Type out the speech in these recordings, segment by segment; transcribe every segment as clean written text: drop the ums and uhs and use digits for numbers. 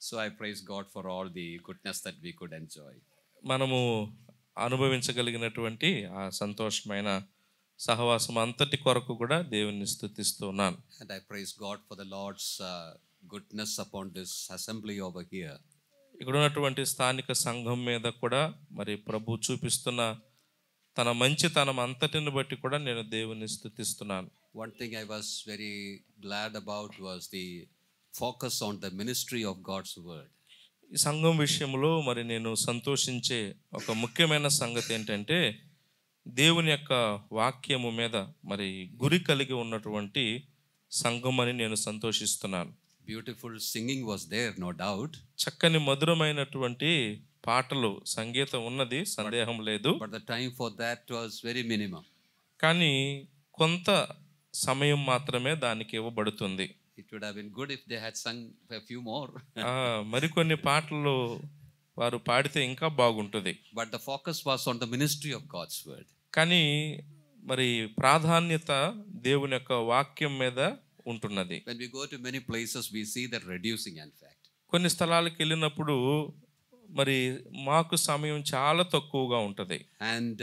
So I praise God for all the goodness that we could enjoy. మనము అనుభవించగలిగినటువంటి ఆ సంతోషమైన సహవాసం అంతటి కొరకు కూడా దేవుని స్తుతిస్తున్నాను. And I praise God for the Lord's goodness upon this assembly over here. ఇక్కడ ఉన్నటువంటి స్థానిక సంఘం మీద కూడా మరి ప్రభు చూపిస్తున్న తన మంచితనం అంతటిని బట్టి కూడా నేను దేవుని స్తుతిస్తున్నాను. One thing I was very glad about was the focus on the ministry of God's word. ఈ సంఘం విషయంలో మరి నేను సంతోషించే ఒక ముఖ్యమైన సంగతి ఏంటంటే దేవుని యొక్క వాక్యము మీద మరి గురి కలిగి ఉన్నటువంటి సంఘం అని నేను సంతోషిస్తున్నాను. Beautiful singing was there, no doubt. చక్కని మధురమైనటువంటి పాటలు సంగీతం ఉన్నది, సందేహం లేదు. But the time for that was very minimum. కానీ కొంత సమయం మాత్రమే దానికి ఇవ్వబడుతుంది. It would have been good if they had sung a few more. మరికొన్ని పాటలు వారు పాడితే ఇంకా బాగుంటుంది. But the focus was on the ministry of God's word. కానీ మరి ప్రాధాన్యత దేవుని యొక్క వాక్యం మీద ఉంటున్నది. When we go to many places, we see that reducing, in fact. కొన్ని స్థలాలకు వెళ్ళినప్పుడు మరి మాకు సమయం చాలా తక్కువగా ఉంటుంది. And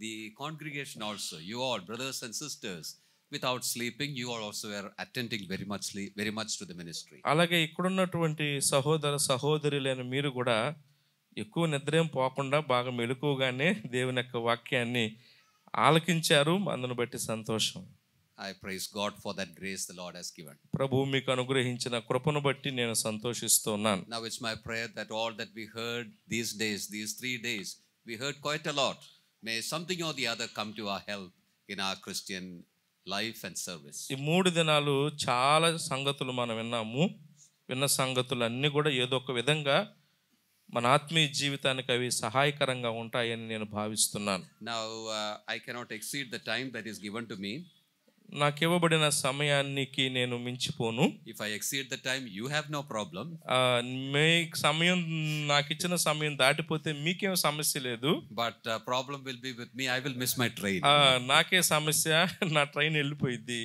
the congregation also, you all brothers and sisters, without sleeping, you all also are attending very much to the ministry. అలాగే ఇక్కడున్నటువంటి సహోదర సహోదరులైన మీరు కూడా ఎక్కువ నిద్రేం పోకుండా బాగా మెలకుగానే దేవుని యొక్క వాక్యాన్ని ఆలకించారు. అందును బట్టి సంతోషం. I praise God for that grace the Lord has given. ప్రభు మీకు అనుగ్రహించిన కృపను బట్టి నేను సంతోషిస్తున్నాను. Now it's my prayer that all that we heard these days, these 3 days, we heard quite a lot. May something or the other come to our help in our Christian life and service. ఈ 3 దినాలు చాలా సంగతులు మనం విన్నాము. విన్న సంగతులు అన్నీ కూడా ఏదో ఒక విధంగా మన ఆత్మీయ జీవితానికి అవి సహాయకరంగా ఉంటాయని నేను భావిస్తున్నాను. Now I cannot exceed the time that is given to me. నాకు ఇవ్వబడిన సమయానికి నేను మించిపోను. If I exceed the time, you have no problem. మీ సమయం నాకు ఇచ్చిన సమయం దాటిపోతే మీకేం సమస్య లేదు. But problem will be with me. I will miss my train. నాకే సమస్య, నా ట్రైన్ వెళ్ళిపోయింది.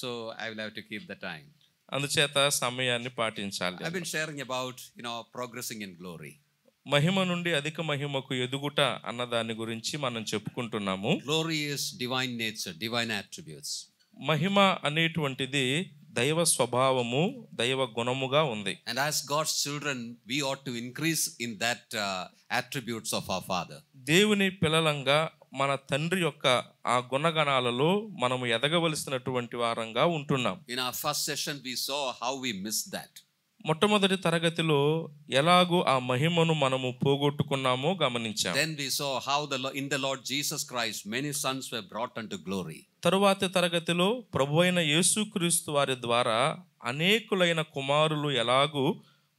So I will have to keep the time. అందుచేత సమయాన్ని పాటించాలి. I've been sharing about, progressing in glory. మహిమ నుండి అధిక మహిమకు ఎదుగుట అన్న దాని గురించి మనం చెప్పుకుంటున్నాము. Glory is divine nature, divine attributes. మహిమ అనేటువంటిది దైవ స్వభావము, దైవ గుణముగా ఉంది. And as God's children, we ought to increase in that attributes of our Father. దేవుని పిల్లలంగా మన తండ్రి యొక్క ఆ గుణగణాలలో మనము ఎదగవలసినటువంటి వారంగా ఉంటున్నాం. In our first session, we saw how we missed that. మొట్టమొదటి తరగతిలో ఎలాగూ ఆ మహిమను మనము పోగొట్టుకున్నామో గమనించాం. Then we saw how in the Lord Jesus Christ many sons were brought unto glory. తరువాతి తరగతిలో ప్రభువైన యేసుక్రీస్తు వారి ద్వారా అనేకులైన కుమారులు ఎలాగూ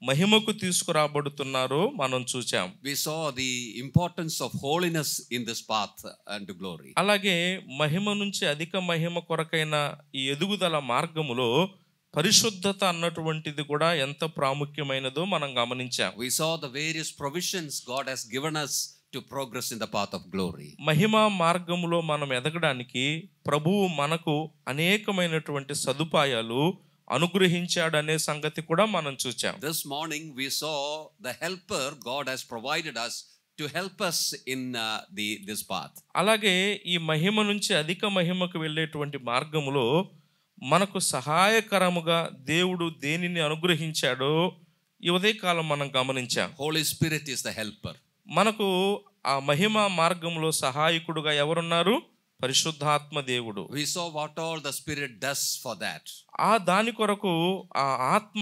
మహిమకు తీసుకురాబడుతున్నారో మనం చూచాం. We saw the importance of holiness in this path unto glory. అలాగే మహిమ నుంచి అధిక మహిమ కొరకైన ఈ ఎదుగుదల మార్గములో పరిశుద్ధత అన్నటువంటిది కూడా ఎంత ప్రాముఖ్యమైనదో మనం గమనించాం. We saw the various provisions God has given us to progress in the path of glory. మహిమ మార్గములో మనం ఎదగడానికి ప్రభువు మనకు అనేకమైనటువంటి సదుపాయాలు అనుగ్రహించాడనే సంగతి కూడా మనం చూచాం. This morning we saw the helper God has provided us to help us in this path. అలాగే ఈ మహిమ నుంచి అధిక మహిమకు వెళ్ళేటువంటి మార్గములో మనకు సహాయకరముగా దేవుడు దేనిని అనుగ్రహించాడో ఈ ఉదయకాలం మనం గమనించాం. Holy Spirit is the helper. మనకు ఆ మహిమ మార్గంలో సహాయకుడుగా ఎవరున్నారు? పరిశుద్ధాత్మ దేవుడు. We saw what all the Spirit does for that. ఆ దాని కొరకు ఆ ఆత్మ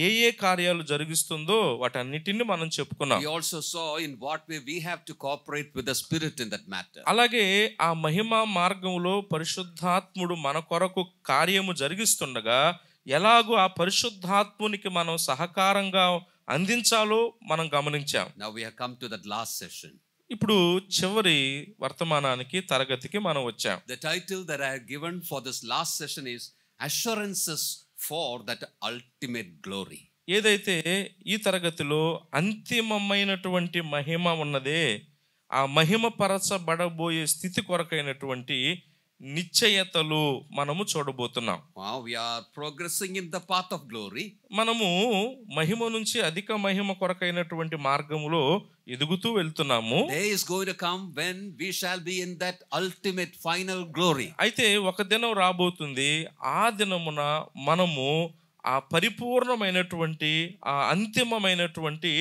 ఏ ఏ కార్యాలు జరిగిస్తుందో వాటన్నిటిని మనం చెప్పుకున్నాం. We also saw in what way we have to cooperate with the Spirit in that matter. అలాగే ఆ మహిమ మార్గంలో పరిశుద్ధాత్ముడు మన కొరకు కార్యము జరిగిస్తుండగా ఎలాగో ఆ పరిశుద్ధాత్మునికి మనం సహకారంగా అందించాలో మనం గమనించాం. Now we have come to that last session. ఇప్పుడు చివరి వర్తమానానికి తరగతికి మనం వచ్చాం. The title that I have given for this last session is Assurances for that ultimate glory. ఏదైతే ఈ తరగతిలో అంతిమమైనటువంటి మహిమ ఉన్నదే, ఆ మహిమ పరచబడబోయే స్థితి కొరకైనటువంటి నిశ్చయతలు మనము చూడబోతున్నాం. Wow, we are progressing in the path of glory. మనము మహిమ నుంచి అధిక మహిమ కొరకైనటువంటి మార్గములో ఎదుగుతూ వెళ్తున్నాము. Day is going to come when we shall be in that ultimate final glory. అయితే ఒక దినం రాబోతుంది, ఆ దినమున మనము ఆ పరిపూర్ణమైనటువంటి ఆ అంతిమమైనటువంటి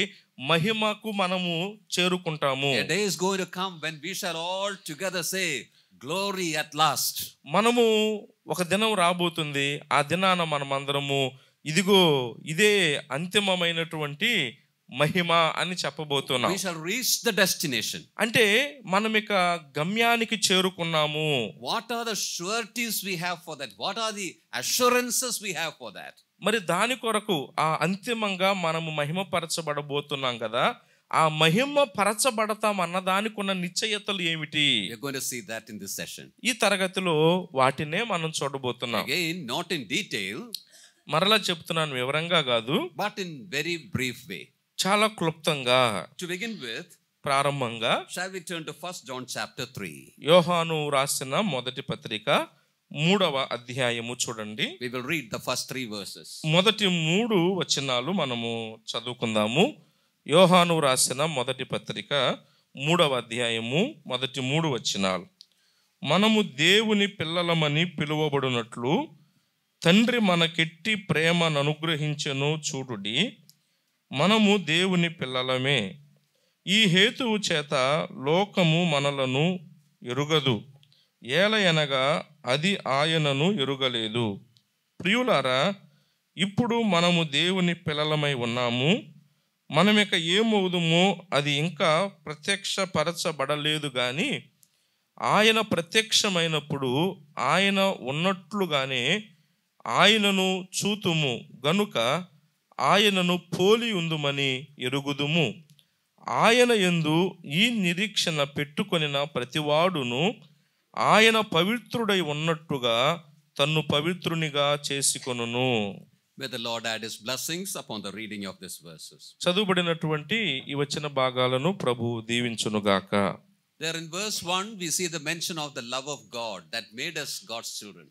మహిమకు మనము చేరుకుంటాము. A day is going to come when we shall all together say glory at last. మనము ఒక దినం రాబోతుంది, ఆ దినాన మనమందరము ఇదిగో ఇదే అంతిమమైనటువంటి మహిమ అని చెప్పబోతున్నాం. We shall reach the destination. అంటే మనం ఇక గమ్యానికి చేరుకున్నాము. What are the sureties we have for that? What are the assurances we have for that? మరి దాని కొరకు ఆ అంతిమంగా మనము మహిమపరచబడబోతున్నాం కదా, ఆ మహిమ పరచబడతాం అన్న దానికి ఉన్న నిశ్చయతలు ఏమిటి? We are going to see that in this session. ఈ తరగతిలో వాటినే మనం చూడబోతున్నాం. Again, not in detail, మరలా చెప్తున్నాను, వివరంగా కాదు, but in very brief way. చాలా క్లుప్తంగా. To begin with, ప్రారంభంగా shall we turn to 1 John chapter 3? యోహాను రాసిన మొదటి పత్రిక 3వ అధ్యాయము చూడండి. We will read the first 3 verses. మొదటి 3 వచనాలు మనము చదువుకుందాము. యోహాను రాసిన మొదటి పత్రిక 3వ అధ్యాయము మొదటి 3 వచనాలు. మనము దేవుని పిల్లలమని పిలువబడినట్లు తండ్రి మనకెట్టి ప్రేమను అనుగ్రహించెను చూడుడి, మనము దేవుని పిల్లలమే. ఈ హేతువు చేత లోకము మనలను ఎరుగదు, ఏలయనగా అది ఆయనను ఎరుగలేదు. ప్రియులారా, ఇప్పుడు మనము దేవుని పిల్లలమై ఉన్నాము. మనమిక ఏమవుదుమో అది ఇంకా ప్రత్యక్షపరచబడలేదు, కానీ ఆయన ప్రత్యక్షమైనప్పుడు ఆయన ఉన్నట్లుగానే ఆయనను చూతుము గనుక ఆయనను పోలి ఉందుమని ఎరుగుదుము. ఆయన యందు ఈ నిరీక్షణ పెట్టుకొనిన ప్రతివాడును ఆయన పవిత్రుడై ఉన్నట్టుగా తన్ను పవిత్రునిగా చేసుకొనును. May the Lord add his blessings upon the reading of these verses. చదువుబడినటువంటి ఈ వచన భాగాలను ప్రభు దీవించునుగాక. There in verse 1 we see the mention of the love of God that made us God's children.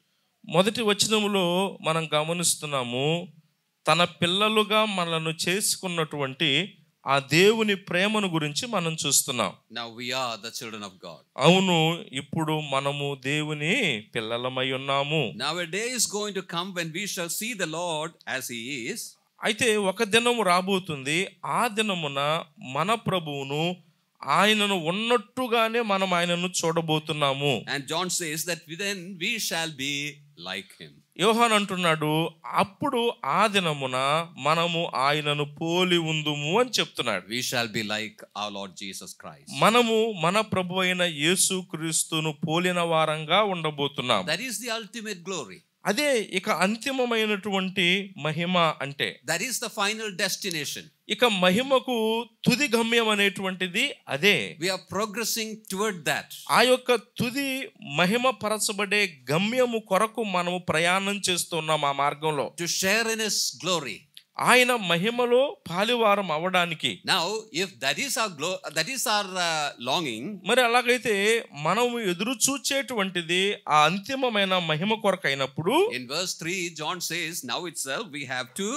మొదటి వచనములో మనం గమనిస్తున్నాము, తన పిల్లలుగా మనలను చేసుకున్నటువంటి ఆ దేవుని ప్రేమను గురించి మనం చూస్తున్నాం. Now we are the children of God. అవును, ఇప్పుడు మనము దేవుని పిల్లలమై ఉన్నాము. Now a day is going to come when we shall see the Lord as he is. అయితే ఒక దినము రాబోతుంది, ఆ దినమున మన ప్రభువును ఆయనను ఉన్నట్టుగానే మనం ఆయనను చూడబోతున్నాము. And John says that then we shall be like him. యోహాను అంటున్నాడు, అప్పుడు ఆ దినమున మనము ఆయనను పోలి ఉందుము అని చెప్తున్నాడు. We shall be like our Lord Jesus Christ. మనము మన ప్రభు అయిన యేసు క్రీస్తును పోలిన వారంగా ఉండబోతున్నాం. That is the ultimate glory. అదే ఇక అంతిమమైనటువంటి మహిమ అంటే. That is the final destination. ఇక మహిమకు తుది గమ్యం అనేటువంటిది అదే. We are progressing toward that. ఆ యొక్క తుది మహిమ పరచబడే గమ్యము కొరకు మనము ప్రయాణం చేస్తున్నాం ఆ మార్గంలో. To share in his glory. ఆయన మహిమలో పాలివారం అవడానికి. Now if that is our longing, మరి అలాగైతే మనము ఎదురు చూచేటువంటిది ఆ అంతిమమైన మహిమ కొరకైనప్పుడు, in verse 3 John says now itself we have to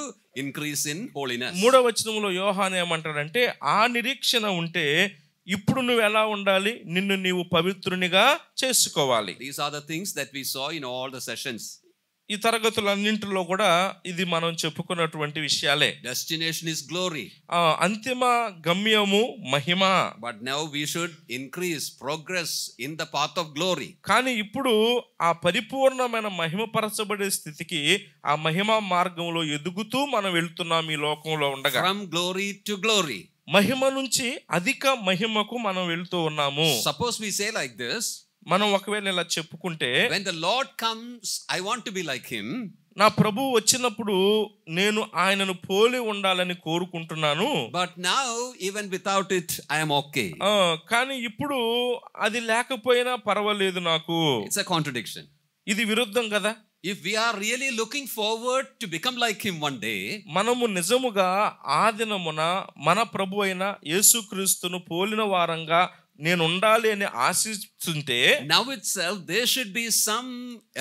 increase in holiness. 3వ వచనంలో యోహాను ఏమంటాడంటే, ఆ నిరీక్షణ ఉంటే ఇప్పుడు నువ్వు ఎలా ఉండాలి? నిన్ను నీవు పవిత్రునిగా చేసుకోవాలి. These are the things that we saw in all the sessions. ఈ తరగతులన్నింటిలో కూడా ఇది మనం చెప్పుకున్నటువంటి విషయాలే. Destination is glory. అంతిమ గమ్యము మహిమ. But now we should progress in the path of glory. కానీ ఇప్పుడు ఆ పరిపూర్ణమైన మహిమపరచబడే స్థితికి ఆ మహిమ మార్గంలో ఎదుగుతూ మనం వెళ్తున్నాం ఈ లోకంలో ఉండగా. From glory to glory. మహిమ నుంచి అధిక మహిమకు మనం వెళ్తూ ఉన్నాము. Suppose we say like this, మనం ఒకవేళ ఇలా చెప్పుకుంటే, when the Lord comes I want to be like him. నా ప్రభువు వచ్చినప్పుడు నేను ఆయనను పోలి ఉండాలని కోరుకుంటున్నాను. But now even without it I am okay. కానీ ఇప్పుడు అది లేకపోయినా పర్వాలేదు నాకు. It's a contradiction. ఇది విరుద్ధం కదా. If we are really looking forward to become like him one day, మనము నిజముగా ఆ దినమున మన ప్రభు అయిన యేసుక్రీస్తును పోలిన వారంగా నేను ఉండాలి అని ఆశిస్తుంటే, now itself there should be some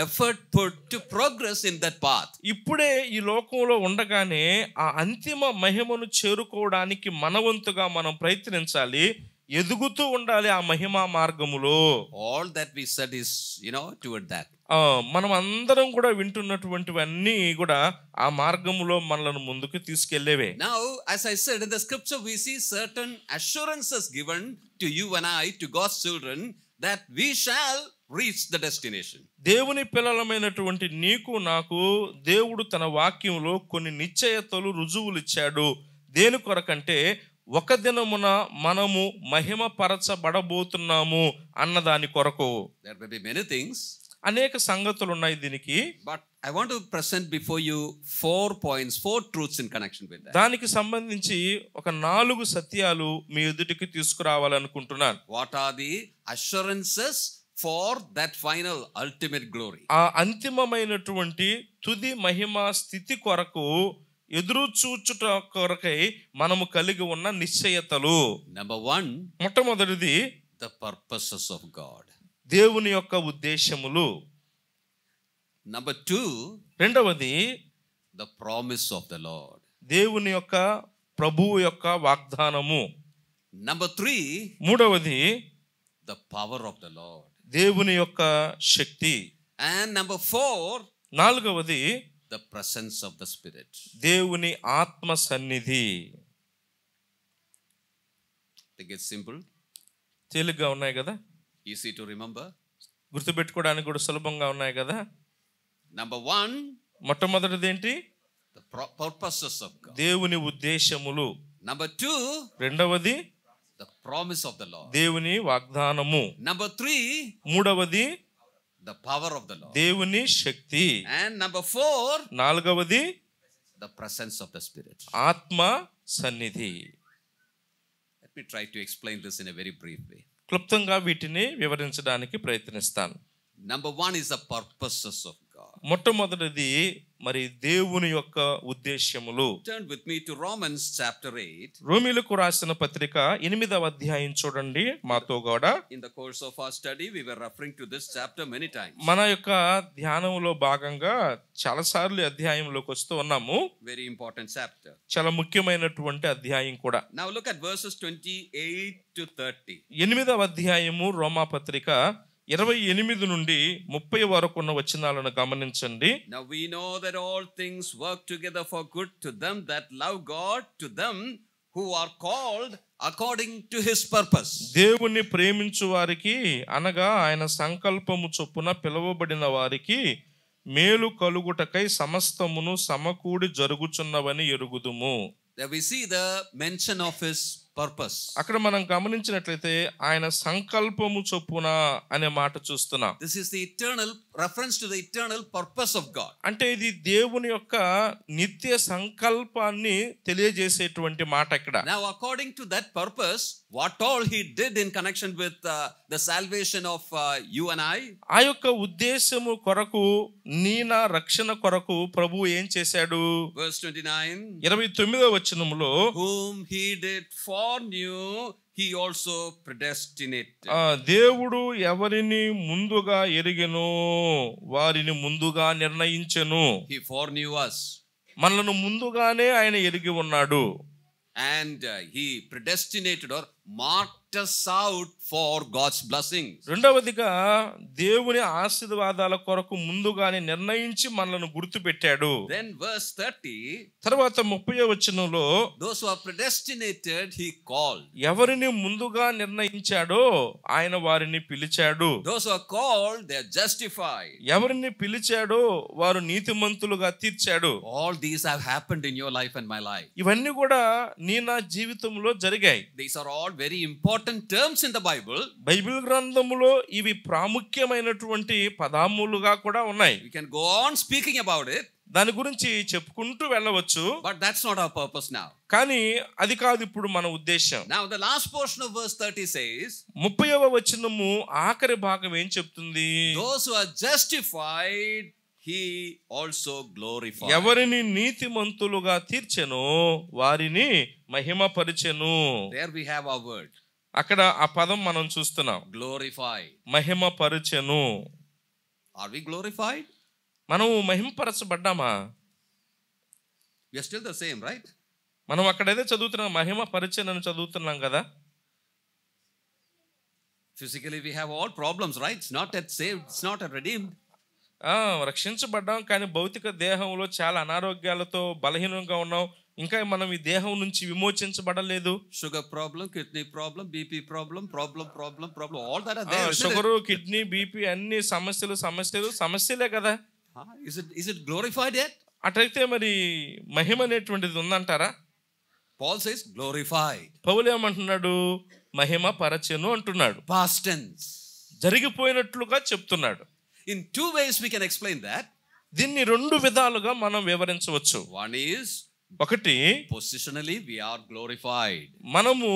effort put to progress in that path. ఇప్పుడే ఈ లోకంలో ఉండగానే ఆ అంతిమ మహిమను చేరుకోవడానికి మనవంతుగా మనం ప్రయత్నించాలి, ఎదుగుతూ ఉండాలి ఆ మహిమా మార్గములో. All that we said is, toward that. మనం అందరం కూడా వింటున్నటువంటివన్నీ కూడా ఆ మార్గములో మనల్ని ముందుకు తీసుకెళ్లేవే. Now, as I said, in the scripture we see certain assurances given to you and I, to God's children, that we shall reach the destination. దేవుని పిల్లలమైనటువంటి నీకు నాకు దేవుడు తన వాక్యంలో కొన్ని నిశ్చయతలు, రుజువులు ఇచ్చాడు. దేని కొరకంటే ఒక దినమున మనము మహిమ పరచబడబోతున్నాము అన్నదాని కొరకు. There may be many things, అనేక సంగతులు ఉన్నాయి దీనికి. but I want to present before you 4 points, 4 truths in connection with that. దానికి సంబంధించి ఒక 4 సత్యాలు మీ ఎదుటికి తీసుకురావాలనుకుంటున్నాను. What are the assurances for that final ultimate glory? ఆ అంతిమమైనటువంటి తుది మహిమ స్థితి కొరకు ఎదురు చూచుట కొరకై మనము కలిగి ఉన్న నిశ్చయతలు. Number 1, మొట్టమొదటిది the purposes of God. దేవుని యొక్క ఉద్దేశములు. Number 2, రెండవది the promise of the Lord. దేవుని యొక్క ప్రభువు యొక్క వాగ్దానము. Number 3, మూడవది the power of the Lord. దేవుని యొక్క శక్తి. And number 4, నాలుగవది the presence of the Spirit. దేవుని ఆత్మ సన్నిధి. I think it's simple, తేలిగ్గా ఉన్నాయి కదా, easy to remember. గుర్తుపెట్టుకోవడానికి కూడా సులభంగా ఉన్నాయి కదా. Number 1, మొట్టమొదటిది ఏంటి? the purposes of God. దేవుని ఉద్దేశములు. Number 2, రెండవది the promise of the Lord. దేవుని వాగ్దానము. Number 3, మూడవది the power of the Lord. దేవుని శక్తి. And number 4, నాలుగవది the presence of the Spirit. ఆత్మ సన్నిధి. Let me try to explain this in a very brief way. క్లుప్తంగా వీటిని వివరించడానికి ప్రయత్నిస్తాను. Number 1 is the purposes of God. మొట్టమొదటిది మరి దేవుని యొక్క ఉద్దేశ్యములు. Turn with me to Romans chapter 8. రోమీయులకు రాసిన పత్రిక 8వ అధ్యాయం చూడండి మాతో కూడా. In the course of our study, we were referring to this chapter many times. మన యొక్క ధ్యానంలో భాగంగా చాలా సార్లు అధ్యాయంలోకి వస్తూ ఉన్నాము. Very important chapter. చాలా ముఖ్యమైనటువంటి అధ్యాయం కూడా. Now look at verses 28 to 30. 8వ అధ్యాయము రోమా పత్రిక 28 నుండి 30 వరకు ఉన్న వచనాలను గమనించండి. Now we know that all things work together for good to them that love God, to them who are called according to his purpose. దేవుణ్ణి ప్రేమించు వారికి అనగా ఆయన సంకల్పము చొప్పున పిలువబడిన వారికి మేలు కలుగుటకై సమస్తమును సమకూడి జరుగుచున్నవని ఎరుగుదుము. There we see the mention of his purpose. అక్కడ మనం గమనించినట్లయితే ఆయన సంకల్పము చొప్పున అనే మాట చూస్తున్నాం. This is the eternal reference to the eternal purpose of God. అంటే ఇది దేవుని యొక్క నిత్య సంకల్పాన్ని తెలియజేసేటువంటి మాట ఇక్కడ. Now according to that purpose, what all he did in connection with the salvation of you and I, ఆ యొక్క ఉద్దేశము కొరకు నా రక్షణ కొరకు ప్రభువు ఏం చేశాడు? verse 29, 29వ వచనములో whom he did foreknew, he also predestinated. దేవుడు ఎవరిని ముందుగా ఎరిగెను వారిని ముందుగా నిర్ణయించెను. He foreknew us. మనలను ముందుగానే ఆయన ఎరిగి ఉన్నాడు. And he predestinated or marked us out for God's blessings. రెండవదిగా దేవుని ఆశీర్వాదాల కొరకు ముందుగానే నిర్ణయించి మనలను గుర్తుపెట్టాడు. Then verse 30, తర్వాత 30వ వచనంలో those who are predestinated he called. ఎవరిని ముందుగా నిర్ణయించాడో ఆయన వారిని పిలిచాడు. Those who are called they are justified. ఎవరిని పిలిచాడో వారు నీతిమంతులుగా తీర్చాడు. All these have happened in your life and my life. ఇవన్నీ కూడా నా జీవితంలో జరిగాయి. These are all very important terms in the Bible. Bible గ్రంథములో ఇవి ప్రాముఖ్యమైనటువంటి పదములుగా కూడా ఉన్నాయి. We can go on speaking about it. దాని గురించి చెప్పుకుంటూ వెళ్ళవచ్చు. But that's not our purpose now. కానీ అది కాదు ఇప్పుడు మన ఉద్దేశం. Now the last portion of verse 30 says, 30వ వచనము ఆఖరి భాగం ఏం చెప్తుంది? those who are justified he also glorified. ఎవరిని నీతిమంతులుగా తీర్చెనో వారిని మహిమపరిచెను. There we have our word. అక్కడ ఆ పదం మనం చూస్తున్నాం, glorified. మహిమపరచెను. Are we glorified? మనం మహిమపరచబడ్డామా? We are still the same, right? మనం అక్కడైతే చదువుతున్నాం, మహిమపరచెనని చదువుతున్నాం కదా. Physically we have all problems, right? It's not yet saved, it's not yet redeemed. రక్షించబడ్డాం, కానీ భౌతిక దేహంలో చాలా అనారోగ్యాలతో బలహీనంగా ఉన్నాం. ఇంకా మనం ఈ దేహం నుంచి విమోచించబడలేదు. Sugar problem, kidney problem, BP problem, all that are there. Sugar, kidney, BP అన్ని సమస్యలే కదా. Is it glorified yet? అటైతే మరి మహిమ అనేటువంటిది ఉందంటారా? Paul says glorified. పౌలు ఏమంటున్నాడు? మహిమ పరచెను అంటున్నాడు. Past tense. జరిగిపోయినట్లుగా చెప్తున్నాడు. In two ways we can explain that. దీన్ని రెండు విధాలుగా మనం వివరించవచ్చు. One is, ఒకటి, positionally we are glorified. మనము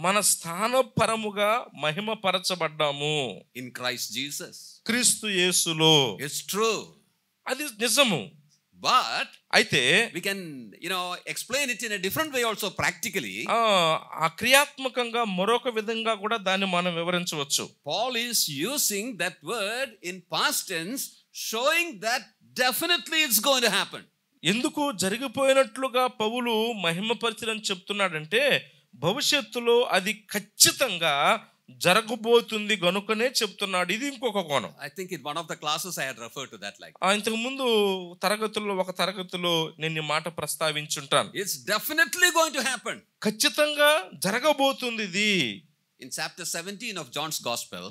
మన స్థానపరముగా మహిమ పరచబడ్డాము in Christ Jesus. క్రీస్తు యేసులో. It's true. అది నిజము. But అయితే we can, explain it in a different way also practically. ఆ క్రియాత్మకంగా మరొక విధంగా కూడా దాన్ని మనం వివరించవచ్చు. Paul is using that word in past tense, showing that definitely it's going to happen. ఎందుకు జరిగిపోయినట్లుగా పౌలు మహిమపరచని చెప్తున్నాడంటే భవిష్యత్తులో అది ఖచ్చితంగా జరగబోతుంది గనుకనే చెప్తున్నాడు. ఇది ఇంకొక కోణం. I think in one of the classes I had referred to that like. ఇంతకు ముందు ఒక తరగతిలో నేను ఈ మాట ప్రస్తావించుంటాను. It's definitely going to happen. ఖచ్చితంగా జరగబోతుంది ఇది. In chapter 17 of John's Gospel,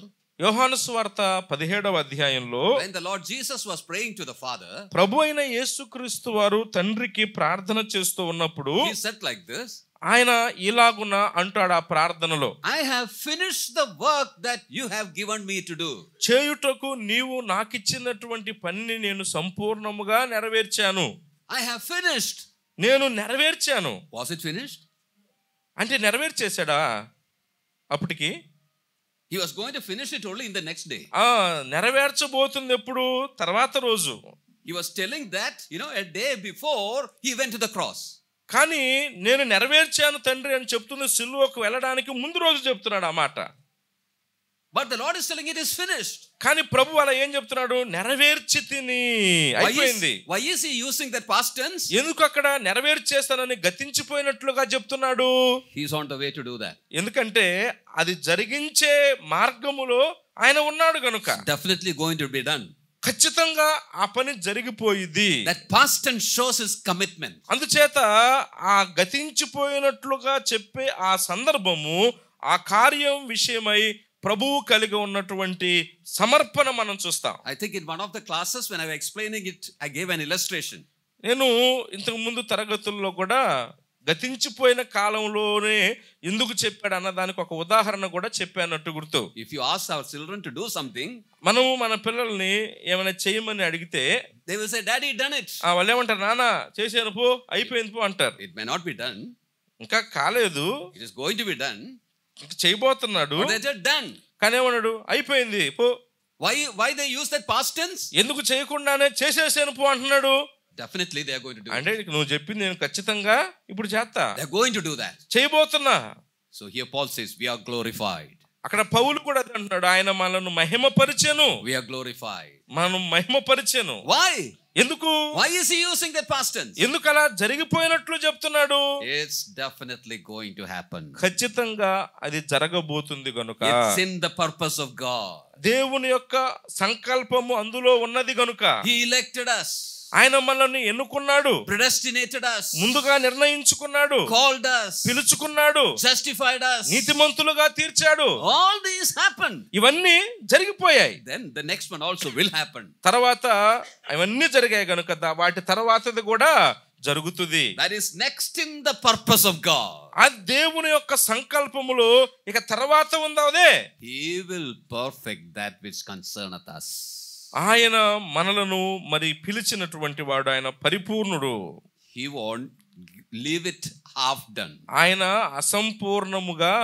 యోహాను సువార్త 17వ అధ్యాయంలో when the Lord Jesus was praying to the Father, ప్రభు అయిన యేసుక్రీస్తు వారు తండ్రికి ప్రార్థన చేస్తూ ఉన్నప్పుడు he said like this, ఆయన ఇలాగున అంటాడు ఆ ప్రార్థనలో, I have finished the work that you have given me to do. చేయుటకు నీవు నాకిచ్చినటువంటి పనిని నేను సంపూర్ణముగా నెరవేర్చాను. I have finished. నేను నెరవేర్చాను. Was it finished? అంటే నెరవేర్చేశాడా? అప్పటికి he was going to finish it only in the next day. నెరవేర్చబోతుంది ఎప్పుడు? తర్వాత రోజు. He was telling that, a day before he went to the cross. కానీ నేను నెరవేర్చాను తండ్రి అని చెప్తుంది సిలువకు వెళ్ళడానికి ముందు రోజు చెప్తున్నాడు ఆ మాట. But the Lord is telling it is finished. కానీ ప్రభు అలా ఏం చెప్తున్నాడు? నెరవేర్చి తిని అయిపోయింది. Why is he using that past tense? ఎందుకు అక్కడ నెరవేర్చేస్తానని గతించిపోయినట్లుగా చెప్తున్నాడు? He is on the way to do that. ఎందుకంటే అది జరిగించే మార్గములో ఆయన ఉన్నాడు గనుక. Definitely going to be done. ఖచ్చితంగా ఆ పని జరిగిపోయింది. That past tense shows his commitment. అందుచేత ఆ గతించిపోయినట్లుగా చెప్పే ఆ సందర్భము ఆ కార్యం విషయమై ప్రభువు కలిగి ఉన్నటువంటి సమర్పణ మనం చూస్తాం. I think in one of the classes when I was explaining it, I gave an illustration. నేను ఇంతకు ముందు తరగతుల్లో కూడా గతించిపోయిన కాలంలోనే ఎందుకు చెప్పాడు అన్నదానికి ఒక ఉదాహరణ కూడా చెప్పానట్టు గుర్తు. If you ask our children to do something, మనము మన పిల్లల్ని ఏమైనా చేయమని అడిగితే they will say, Daddy done it. వాళ్ళు ఏమంటారు? నాన్న చేశాను పో, అయిపోయింది పో అంటారు. It may not be done. ఇంకా కాలేదు. It is going to be done. ఇంకా చేయబోతున్నాడు. But they just done. కానీ ఏమన్నాడు? అయిపోయింది పో. Why they use that past tense? ఎందుకు చేయకుండానే చేసేసాను పో అంటున్నాడు? Definitely they are going to do. అంటే నువ్వు చెప్పింది నేను ఖచ్చితంగా ఇప్పుడు చేస్తా. They are going to do that. చేయబోతున్నా. So here Paul says we are glorified. అక్కడ పౌలు కూడా అంటున్నాడు ఆయన మనల్ని మహిమపరిచెను. We are glorified. మనం మహిమపరిచెను. Why? ఎందుకు? Why is he using that past tense? ఎందుకు అలా జరిగిపోయినట్లు చెప్తున్నాడు? It's definitely going to happen. ఖచ్చితంగా అది జరగబోతుంది గనుక. It's in the purpose of God. దేవుని యొక్క సంకల్పము అందులో ఉన్నది గనుక. He elected us. ఆయన మనల్ని ఎన్నుకున్నాడు. Predestinated us. ముందుగా నిర్ణయించుకున్నాడు. Called us. పిలుచుకున్నాడు. Justified us. నీతిమంతులుగా తీర్చాడు. All these happened. ఇవన్నీ జరిగిపోయాయి. Then the next one also will happen. తర్వాత ఇవన్నీ జరిగాయి గనుక వాటి తర్వాతది కూడా జరుగుతుంది. That is next in the purpose of God. ఆ దేవుని యొక్క సంకల్పములో ఇక తర్వాత ఉందా అదే. He will perfect that which concerneth us. ఆయన మనలను మరి పిలిచినటువంటి వాడు, ఆయన పరిపూర్ణుడు. He won't leave it half done. ఆయన అసంపూర్ణముగా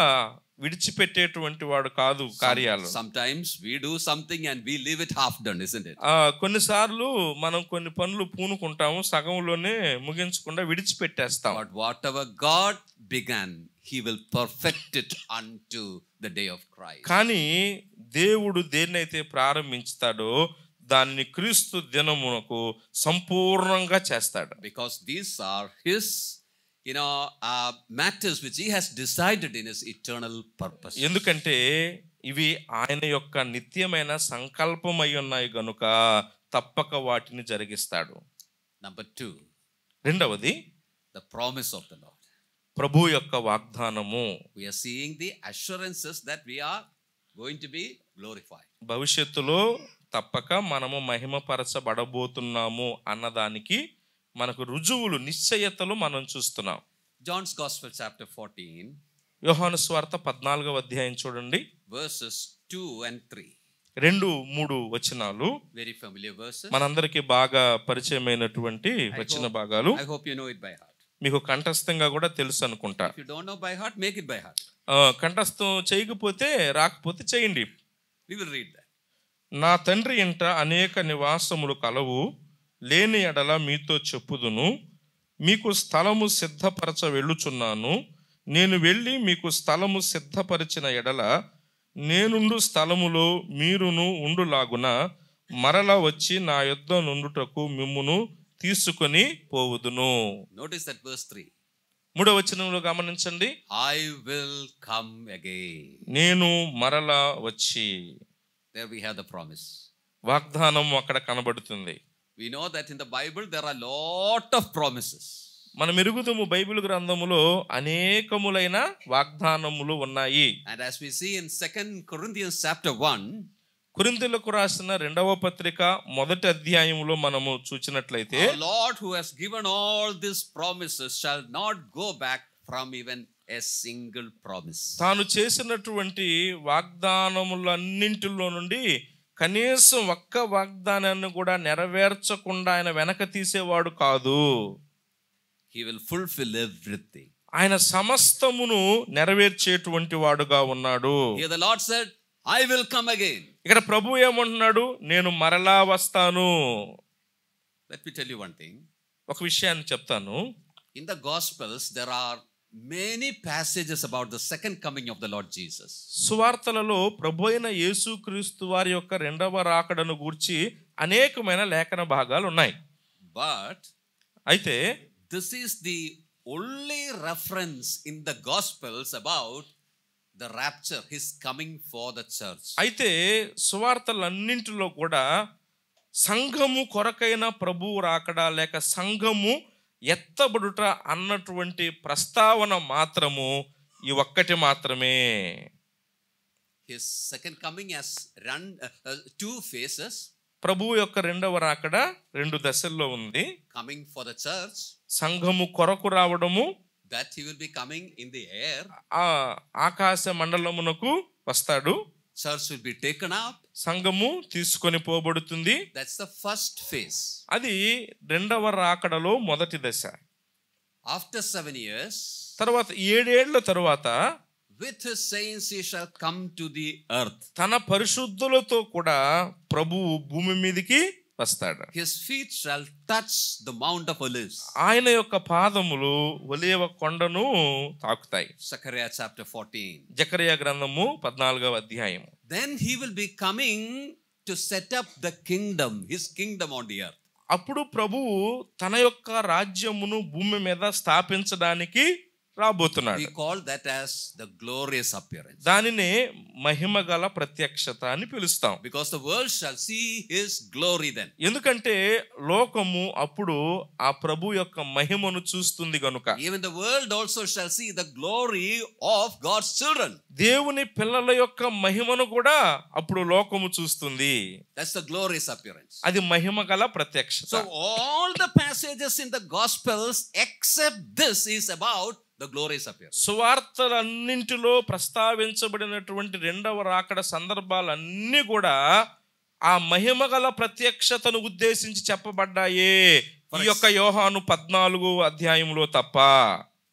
విడిచిపెట్టేటువంటి వాడు కాదు కార్యాలు. Sometimes we do something and we leave it half done, isn't it? కొన్నిసార్లు మనం కొన్ని పనులు పూనుకుంటాము, సగంలోనే ముగించకుండా విడిచిపెట్టేస్తాం. But whatever God began, he will perfect it unto the day of Christ. కానీ దేవుడు దేన్నైతే ప్రారంభించుతాడో దానిని క్రీస్తు దినమునకు సంపూర్ణంగా చేస్తాడు. Because these are his matters which he has decided in his eternal purpose. ఎందుకంటే ఇవి ఆయన యొక్క నిత్యమైన సంకల్పమై ఉన్నాయి గనుక తప్పక వాటిని జరిగిస్తాడు. Number 2, రెండవది the promise of the Lord. ప్రభు యొక్క వాగ్దానము. We are seeing the assurances that we are going to be glorified. భవిష్యత్తులో తప్పక మనము మహిమపరచబడబోతున్నాము అన్నదానికి మనకు రుజువులు, నిశ్చయతలు మనం చూస్తున్నాం. John's Gospel chapter 14, యోహాను సువార్త 14వ అధ్యాయం చూడండి, verses 2 and 3. 2-3 వచనాలు. Very familiar verses. మనందరికీ బాగా పరిచయమైనటువంటి వచన భాగాలు. I hope you know it by heart. మీకు కంఠస్థంగా కూడా తెలుసు అనుకుంటా. If you don't know by heart, make it by heart. కంఠస్థం చేయకపోతే రాకపోతే చేయండి. We will read that. నా తండ్రి ఇంట అనేక నివాసములు కలవు, లేని ఎడల మీతో చెప్పుదును. మీకు స్థలము సిద్ధపరచ వెళ్ళుచున్నాను. నేను వెళ్ళి మీకు స్థలము సిద్ధపరిచిన ఎడల నేనుండు స్థలములో మీరును ఉండులాగున మరల వచ్చి నా యొద్ద నుండుటకు మిమ్మును తీసుకొని పోవుదును. Notice that verse 3. 3వ వచనంలో గమనించండి. I will come again. నేను మరలా వచ్చి. There we have the promise. వాగ్దానం అక్కడ కనబడుతుంది. We know that in the Bible there are lot of promises. మనం ఎరుగుదుము బైబిల్ గ్రంథములో అనేకములైన వాగ్దానములు ఉన్నాయి. And as we see in 2 Corinthians chapter 1, కొరింథీయులకు రాసిన 2వ పత్రిక 1వ అధ్యాయములో మనము చూచినట్లయితే, our Lord who has given all these promises shall not go back from even a single promise. తాను చేసినటువంటి వాగ్దానములన్నింటిలో నుండి కనీసం ఒక్క వాగ్దానాన్ని కూడా నెరవేర్చకుండా ఆయన వెనక తీసేవాడు కాదు. He will fulfill everything. ఆయన సమస్తమును నెరవేర్చేటువంటి వాడుగా ఉన్నాడు. Here the Lord said, I will come again. ఇక్కడ ప్రభు ఏమంటున్నాడు? నేను మరలా వస్తాను. Let me tell you one thing. ఒక విషయాన్ని చెప్తాను. In the Gospels there are many passages about the second coming of the Lord Jesus. సువార్తలలో ప్రభు అయిన యేసుక్రీస్తు వారి యొక్క రెండవ రాకడను గూర్చి అనేకమైన లేఖన భాగాలు ఉన్నాయి. But అయితే this is the only reference in the Gospels about the rapture, his coming for the church. అయితే సువార్తలన్నింటిలో కూడా సంఘము కొరకైన ప్రభువు రాకడ లేక సంఘము ఎత్తబడుట అన్నటువంటి ప్రస్తావన మాత్రము ఈ ఒక్కటి మాత్రమే. His second coming has run 2 phases. ప్రభువు యొక్క రెండవ రాకడ 2 దశల్లో ఉంది. Coming for the church, సంఘము కొరకు రావడము, that he will be coming in the air. ఆకాశ మండలమునకు వస్తాడు. Church will be taken up. సంఘము తీసుకొని పోబడుతుంది. That's the first phase. అది రెండవ రాకడలో మొదటి దశ. After 7 years, తర్వాత 7 ఏళ్ల తర్వాత with his saints he shall come to the earth. తన పరిశుద్ధులతో కూడా ప్రభువు భూమి మీదకి వస్తాడు. His feet shall touch the Mount of Olives. ఆయన యొక్క పాదములు ఒలీవ కొండను తాకుతాయి. Zechariah chapter 14. జకరియా గ్రంథము 14వ అధ్యాయం. Then he will be coming to set up the kingdom, his kingdom on the earth. అప్పుడు ప్రభువు తన యొక్క రాజ్యమును భూమి మీద స్థాపించడానికి రాబోతున్నాడు. We call that as the glorious appearance. దానినే మహిమగల ప్రత్యక్షత అని పిలుస్తాం. Because the world shall see his glory then. ఎందుకంటే లోకము అప్పుడు ఆ ప్రభు యొక్క మహిమను చూస్తుంది గనుక. Even the world also shall see the glory of God's children. దేవుని పిల్లల యొక్క మహిమను కూడా అప్పుడు లోకము చూస్తుంది. That's the glorious appearance. అది మహిమగల ప్రత్యక్షత. So all the passages in the Gospels except this is about the glorious appearance. సువార్తలన్నింటిలో ప్రస్తావించబడినటువంటి రెండవ రాకడ సందర్భాలన్నీ కూడా ఆ మహిమగల ప్రత్యక్షతను ఉద్దేశించి చెప్పబడ్డాయే ఈ యొక్క యోహాను 14వ అధ్యాయంలో తప్ప.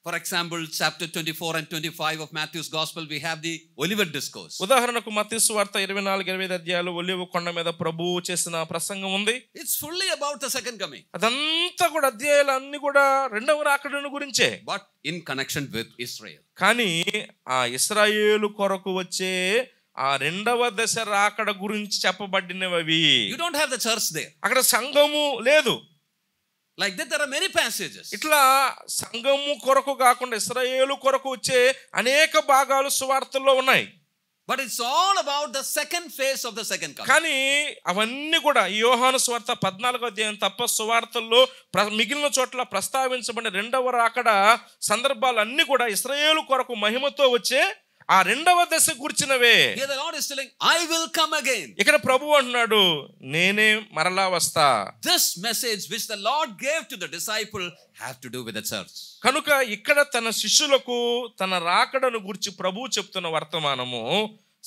For example, chapter 24 and 25 of Matthew's Gospel, we have the Olivet Discourse. ఉదాహరణకు మత్తయి సువార్త 24-25 అధ్యాయాలు ఒలీవ కొండ మీద ప్రభువు చేసిన ప్రసంగం ఉంది. It's fully about the second coming. అదంతా కూడా అధ్యాయాలు అన్ని కూడా రెండవ రాకడను గురించే. But in connection with Israel. కానీ ఆ ఇశ్రాయేలు కొరకు వచ్చే ఆ రెండవ దశ రాకడ గురించి చెప్పబడినవి. You don't have the church there. అక్కడ సంఘము లేదు. Like that, there are many passages. ఇట్లా సంఘము కొరకు కాకుండా ఇశ్రాయేలు కొరకు వచ్చే అనేక భాగాలు సువార్తల్లో ఉన్నాయి. But it's all about the second phase of the second coming. కానీ అవన్నీ కూడా యోహాను సువార్త 14వ అధ్యాయం తప్ప సువార్తల్లో మిగిలిన చోట్ల ప్రస్తావించబడిన రెండవ రాకడ సందర్భాలన్నీ కూడా ఇశ్రాయేలు కొరకు మహిమతో వచ్చే ఆ రెండవ దశ గురించినవే. Here the Lord is telling, I will come again. ఇక్కడ ప్రభువు అంటున్నాడు, నేనే మరలా వస్తా. This message which the Lord gave to the disciple have to do with the church. కనుక ఇక్కడ తన శిష్యులకు తన రాకడను గురించి ప్రభువు చెప్తున్న వర్తమానము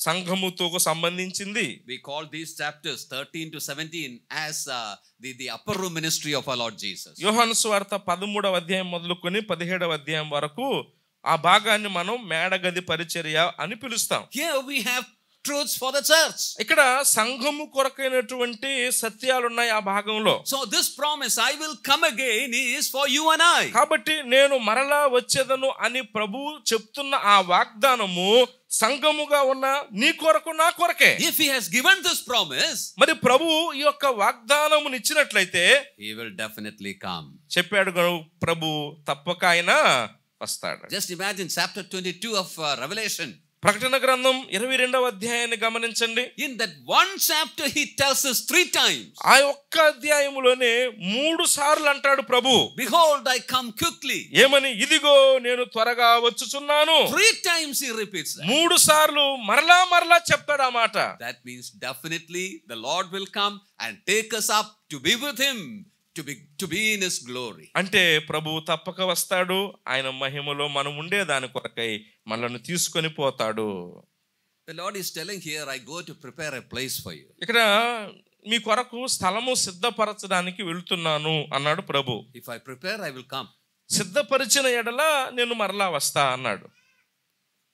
సంఘముతో సంబంధించింది. We call these chapters 13 to 17 as the upper room ministry of our Lord Jesus. యోహాను సువార్త 13వ అధ్యాయం మొదలుకొని 17వ అధ్యాయం వరకు ఆ భాగాన్ని మనం మేడగది పరిచర్య అని పిలుస్తాం. Here we have truths for the church. ఇక్కడ సంఘము కొరకైనటువంటి సత్యాలు ఉన్నాయి ఆ భాగంలో. So this promise, I will come again, is for you and I. కాబట్టి నేను మరలా వచ్చేదను అని ప్రభువు చెప్తున్న ఆ వాగ్దానము సంఘముగా ఉన్న నీ కొరకు నా కొరకే. If he has given this promise, మరి ప్రభువు ఈ యొక్క వాగ్దానమును ఇచ్చినట్లయితే he will definitely come. చెప్పాడు ప్రభు తప్పక ఆయన వస్తాడు. Just imagine chapter 22 of Revelation. ప్రకటన గ్రంథం 22వ అధ్యాయాన్ని గమనించండి. In that one chapter he tells us 3 times. ఆ ఒక్క అధ్యాయములోనే 3 సార్లు అంటాడు ప్రభు, behold I come quickly. ఏమని? ఇదిగో నేను త్వరగా వచ్చుచున్నాను. 3 times he repeats that. 3 సార్లు మరలా చెప్తాడు ఆ మాట. That means definitely the Lord will come and take us up to be with him, to be in his glory. అంటే ప్రభు తప్పక వస్తాడు, ఆయన మహిమలో మనం ఉండే దాని కొరకై మనల్ని తీసుకొని పోతాడు. The Lord is telling here, I go to prepare a place for you. ఇక్కడ మీ కొరకు స్థలము సిద్ధపరచడానికి వెళ్తున్నాను అన్నాడు ప్రభు. If I prepare, I will come. సిద్ధపరిచిన ఎడల నేను మరలా వస్తా అన్నాడు.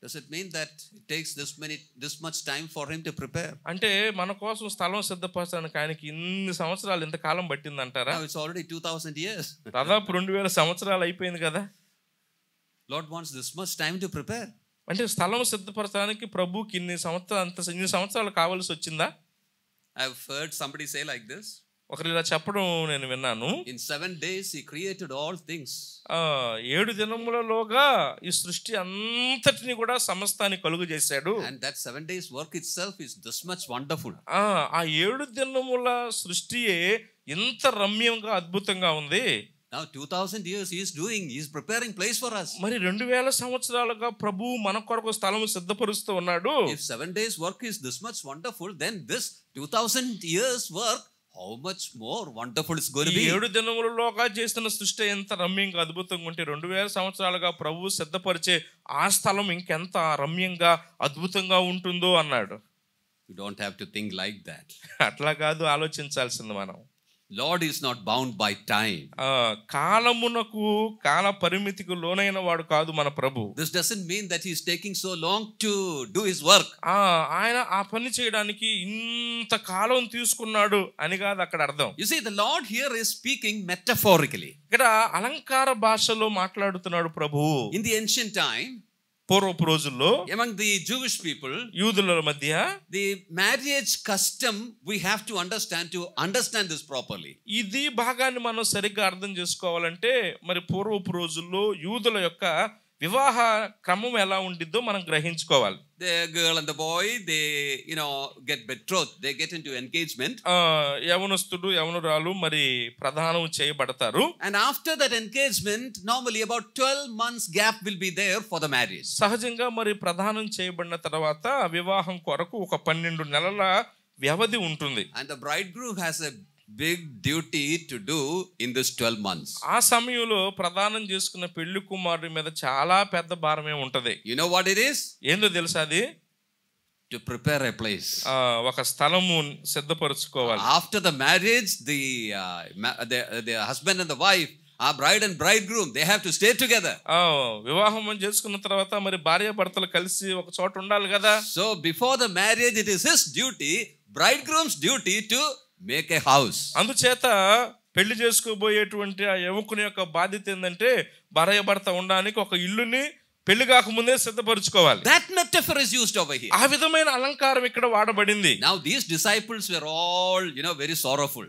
Does it mean that it takes this much time for him to prepare? అంటే మన కోసం స్థలం సిద్ధపరచడానికి ఆయనకి ఇన్ని సంవత్సరాలు ఇంతకాలం పట్టిందంటారా? Now it's already 2000 years. దాదాపు 2000 సంవత్సరాలు అయిపోయింది కదా. Lord wants this much time to prepare. అంటే స్థలం సిద్ధపరచడానికి ప్రభుకి ఇన్ని సంవత్సరాలు కావాల్సి వచ్చిందా? I've heard somebody say like this. ఒకరు ఇలా చెప్పడం నేను విన్నాను. In 7 days he created all things. 7 దినములలోగా ఈ సృష్టి అంతటిని కూడా సమస్తాన్ని కలుగు చేశాడు. And that 7 days work itself is this much wonderful. ఆ 7 దినముల సృష్టియే ఇంత రమ్యంగా అద్భుతంగా ఉంది. Now 2000 years he is preparing place for us. మరి 2000 సంవత్సరాలుగా ప్రభు మన కొరకు స్థలము సిద్ధపరుస్తూ ఉన్నాడు. If 7 days work is this much wonderful, then this 2000 years work, how much more wonderful it's going to be. 7 దినములలోగా చేస్తున్న సృష్టి ఎంత రమ్యంగా అద్భుతంగా ఉంటే 2000 సంవత్సరాలుగా ప్రభు సిద్ధపరిచే ఆ స్థలం ఇంకెంత రమ్యంగా అద్భుతంగా ఉంటుందో అన్నాడు. You don't have to think like that. అట్లా కాదు ఆలోచించాల్సింది మనం. Lord is not bound by time. కాలమునకు కాల పరిమితికి లోనైన వాడు కాదు మన ప్రభు. This doesn't mean that he is taking so long to do his work. ఆయన ఆ పని చేయడానికి ఇంత కాలం తీసుకున్నాడు అని కాదు అక్కడ అర్థం. You see, the Lord here is speaking metaphorically. ఇక్కడ అలంకార భాషలో మాట్లాడుతున్నాడు ప్రభు. In the ancient time, పూర్వపు రోజుల్లో among the Jewish people, యూదుల మధ్య the marriage custom we have to understand this properly. ఇది భాగాన్ని మనం సరిగ్గా అర్థం చేసుకోవాలంటే మరి పూర్వపు రోజుల్లో యూదుల యొక్క వివాహ క్రమం ఎలా ఉండిద్దో మనం గ్రహించుకోవాలి. The girl and the boy, they get betrothed, they get into engagement. యవనస్తుడు యవనురాలు మరి ప్రదానం చేయబడతారు. And after that engagement, normally about 12 months gap will be there for the marriage. సహజంగా మరి ప్రదానం చేయబడిన తర్వాత వివాహం కొరకు ఒక 12 నెలల వ్యవధి ఉంటుంది. And the bridegroom has a big duty to do in this 12 months. ఆ సమయంలో ప్రదానం చేసుకున్న పెళ్లి కుమారుడి మీద చాలా పెద్ద భారమే ఉంటది. You know what it is? ఏందో తెలుసా అది? To prepare a place. ఒక స్థలము సిద్ధపరచుకోవాలి. After the marriage, the husband and the wife Our bride and bridegroom, they have to stay together. వివాహం చేసుకున్న తర్వాత మరి భార్య భర్తలు కలిసి ఒక చోట ఉండాలి కదా. So before the marriage, it is his duty, bridegroom's duty, to make a house. అందుచేత పెళ్లి చేసుకోబోయేటువంటి ఆ యువకుని యొక్క బాధ్యత ఏంటంటే భార్య భర్త ఉండడానికి ఒక ఇల్లుని పెళ్లి కాకముందే సిద్ధపరచుకోవాలి. That metaphor is used over here. ఆ విధమైన అలంకారం ఇక్కడ వాడబడింది. Now these disciples were all, very sorrowful.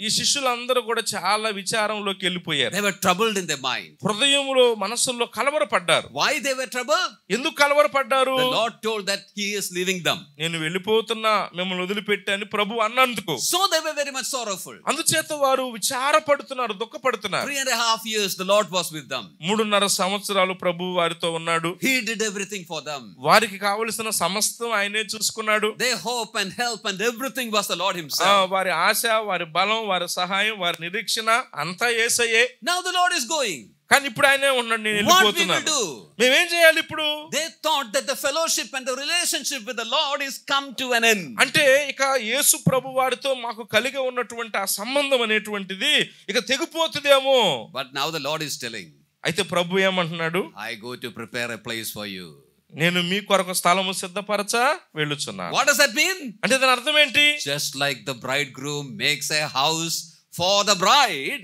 ఈ శిష్యులందరూ కూడా చాలా విచారంలోకి వెళ్ళిపోయారు. They were troubled in their mind. హృదయంలో మనసులో కలవరపడ్డారు. Why they were troubled? ఎందుకు కలవరపడ్డారు? The Lord told that he is leaving them. నేను వెళ్ళిపోతున్నా, మిమ్మల్ని వదిలిపెట్టాను ప్రభువు అన్నందుకు. So they were very much sorrowful. అందుచేత వారు విచారపడుతున్నారు, దుఃఖపడుతున్నారు. 3.5 years the Lord was with them. 3.5 సంవత్సరాలు ప్రభువు వారితో ఉన్నాడు. He did everything for them. వారికి కావలసిన సమస్తం ఆయనే చూసుకున్నాడు. Their hope and help and everything was the Lord himself. వారి ఆశ, వారి బలం, వారి సహాయం, వారి నిరీక్షణ అంతా యేసయ్యే. Now the Lord is going. కానీ ఇప్పుడు ఆయనే ఉన్నాడు, నేను వెళ్ళిపోతున్నాను. మేమేం చేయాలి ఇప్పుడు? They thought that the fellowship and the relationship with the Lord is come to an end. అంటే ఇక యేసు ప్రభు వారితో మాకు కలిగి ఉన్నటువంటి ఆ సంబంధం అనేటువంటిది ఇక తెగిపోతుందేమో. But now the Lord is telling, అయితే ప్రభు ఏమంటున్నాడు? I go to prepare a place for you. నేను మీ కొరకు స్థలము సిద్ధపరచ వెళ్ళుచున్నాను. What does that mean? అంటే దాని అర్థం ఏంటి? Just like the bridegroom makes a house for the bride,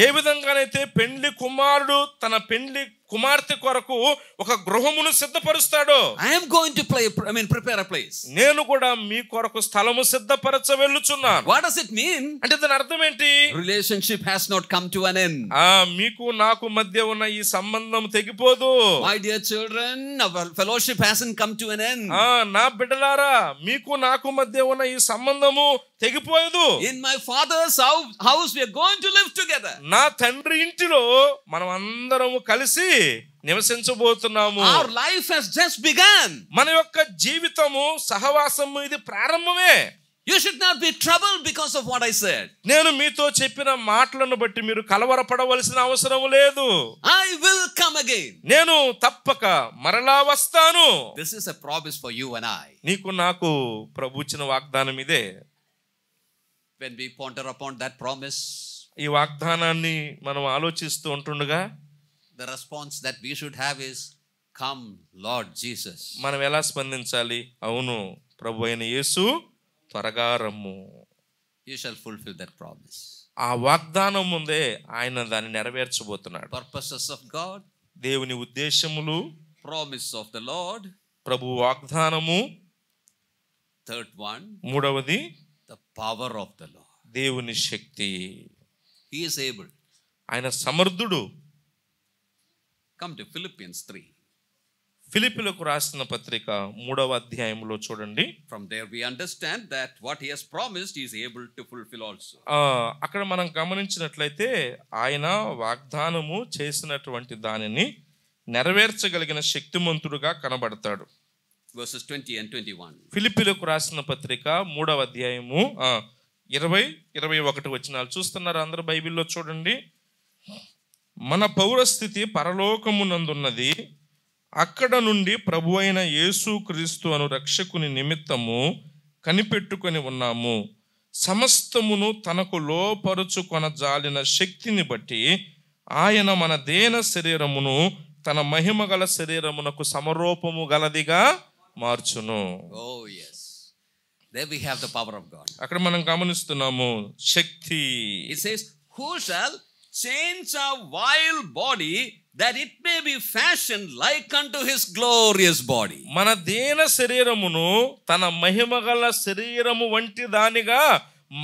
ఏ విధంగానైతే పెండ్లి కుమారుడు తన పెండ్లి కుమార్తె కొరకు ఒక గృహమును సిద్ధపరుస్తాడో, I am going to prepare a place. నేను కూడా మీ కొరకు స్థలము సిద్ధపరచ వెళ్ళుచున్నాను. What does it mean? అంటే దాని అర్థం ఏంటి? Relationship has not come to an end. మీకు నాకు మధ్య ఉన్న ఈ సంబంధం తెగిపోదు. My dear children, our fellowship hasn't come to an end. నా బిడ్డలారా, మీకు నాకు మధ్య ఉన్న ఈ సంబంధము తెగిపోదు. In my father's house we are going to live together. నా తండ్రి ఇంటిలో మనం అందరము కలిసి నివసించబోతున్నాము. Our life has just begun. మన యొక్క జీవితము సహవాసము ఇది ప్రారంభమే. You should not be troubled because of what I said. నేను మీతో చెప్పిన మాటలను బట్టి మీరు కలవరపడవలసిన అవసరం లేదు. I will come again. నేను తప్పక మరలా వస్తాను. This is a promise for you and I. నీకు నాకు ప్రభు ఇచ్చిన వాగ్దానం ఇదే. When we ponder upon that promise, ఈ వాగ్దానాన్ని మనం ఆలోచిస్తూ ఉంటుండగా the response that we should have is, come Lord Jesus. మనం ఎలా స్పందించాలి? అవును ప్రభు అయిన యేసు త్వరగా రమ్ము. You shall fulfill that promise. ఆ వాగ్దానం ముందే ఆయన దాన్ని నెరవేర్చబోతున్నాడు. Purposes of God, దేవుని ఉద్దేశములు, promise of the Lord, ప్రభు వాగ్దానము, third one, మూడవది the power of the Lord. దేవుని శక్తి. He is able. ఆయన సమర్థుడు. Come to Philippians 3. ఫిలిప్పీలకు రాసిన పత్రిక 3వ అధ్యాయంలో చూడండి. From there we understand that what he has promised he is able to fulfill also. అక్కడ మనం గమనించినట్లయితే ఆయన వాగ్దానము చేసినటువంటి దానిని నెరవేర్చగలిగిన శక్తిమంతుడుగా కనబడతాడు. Verses 20 and 21. ఫిలిప్పీలకు రాసిన పత్రిక 3వ అధ్యాయము 20-21 వచనాలు చూస్తున్నారు అందరూ బైబిల్లో చూడండి. మన పౌరస్థితి పరలోకమునందున్నది, అక్కడ నుండి ప్రభు అయిన యేసుక్రీస్తు అను రక్షకుని నిమిత్తము కనిపెట్టుకొని ఉన్నాము. సమస్తమును తనకు లోపరుచుకొన జాలిన శక్తిని బట్టి ఆయన మన దేన శరీరమును తన మహిమ గల శరీరమునకు సమరూపము గలదిగా మార్చును. Oh yes, there we have the power of God. అక్కడ మనం గమనిస్తున్నాము శక్తి. It says, who shall change our vile body that it may be fashioned like unto his glorious body. మన దేన శరీరమును తన మహిమ గల శరీరము వంటి దానిగా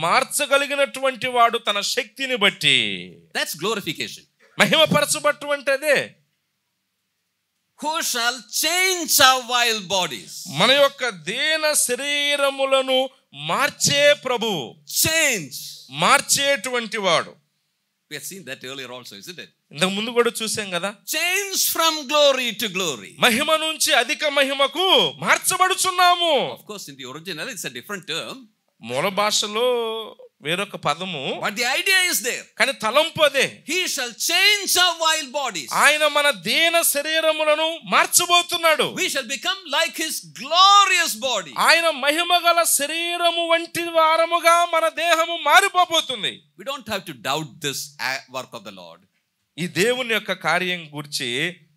మార్చగలిగినటువంటి వాడు తన శక్తిని బట్టి. That's glorification. మహిమపరచబట్టు అదే. Who shall change our vile bodies? మన యొక్క దేన శరీరములను మార్చే ప్రభువు. Change. మార్చేటువంటి వాడు. We have seen that earlier also, isn't it? ఇంతకు ముందు కూడా చూసాం కదా. Change from glory to glory. మహిమ నుంచి అధిక మహిమకు మార్చబడుచున్నాము. Of course, in the original it's a different term. మూల భాషలో వేరొక పదము, but the idea is there. కానీ తలంపు అదే. He shall change our vile bodies. ఆయన మన దేన శరీరములను మార్చబోతున్నాడు. We shall become like his glorious body. ఆయన మహిమ గల శరీరము వంటి వారముగా మన దేహము మారిపోబోతుంది. We don't have to doubt this work of the Lord. ఈ దేవుని యొక్క కార్యం గురించి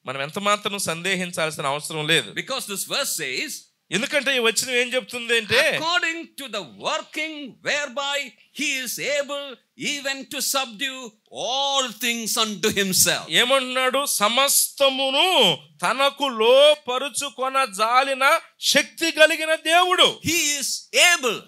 మనం ఎంత మాత్రం సందేహించాల్సిన అవసరం లేదు. Because this verse says, ఎందుకంటే ఈ వచనం ఏం చెప్తుంది అంటే, according to the working whereby he is able even to subdue all things unto himself. ఏమంటున్నాడు? సమస్తమును తనకు లోపరుచుకొన జాలిన శక్తి కలిగిన దేవుడు. He is able.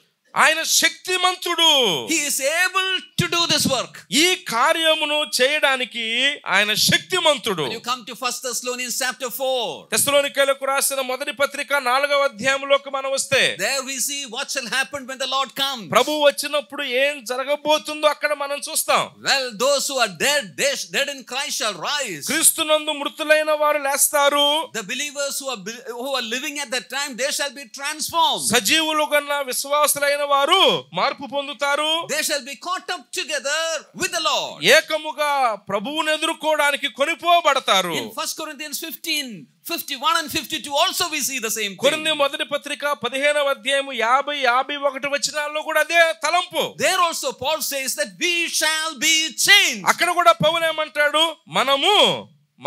ఆయన శక్తిమంతుడు. He is able to do this work. ఈ కార్యమును చేయడానికి ఆయన శక్తిమంతుడు. When you come to 1 Thessalonians chapter 4, తెస్సలోనికైలకు రాసిన మొదటి పత్రిక 4వ అధ్యాయంలోకి మనం వస్తే, there we see what shall happen when the Lord comes. ప్రభు వచ్చినప్పుడు ఏం జరగబోతుందో అక్కడ మనం చూస్తాం. Well, those who are dead in Christ shall rise. క్రీస్తునందు మృతులైన వారు లేస్తారు. The believers who are living at that time, they shall be transformed. సజీవులుగా విశ్వాసులైన వారు మార్పు పొందుతారు. They shall be caught up together with the Lord. ఏకముగా ప్రభువును ఎదుర్కోవడానికి కొనిపోబడతారు. In 1 Corinthians 15:51 and 52 also we see the same thing. కొరింథీ మొదటి పత్రిక 15వ అధ్యాయం 50, 51 వచనాల్లో కూడా అదే తలంపు. There also Paul says that we shall be changed. అక్కడ కూడా పౌలు ఏమంటాడు? మనము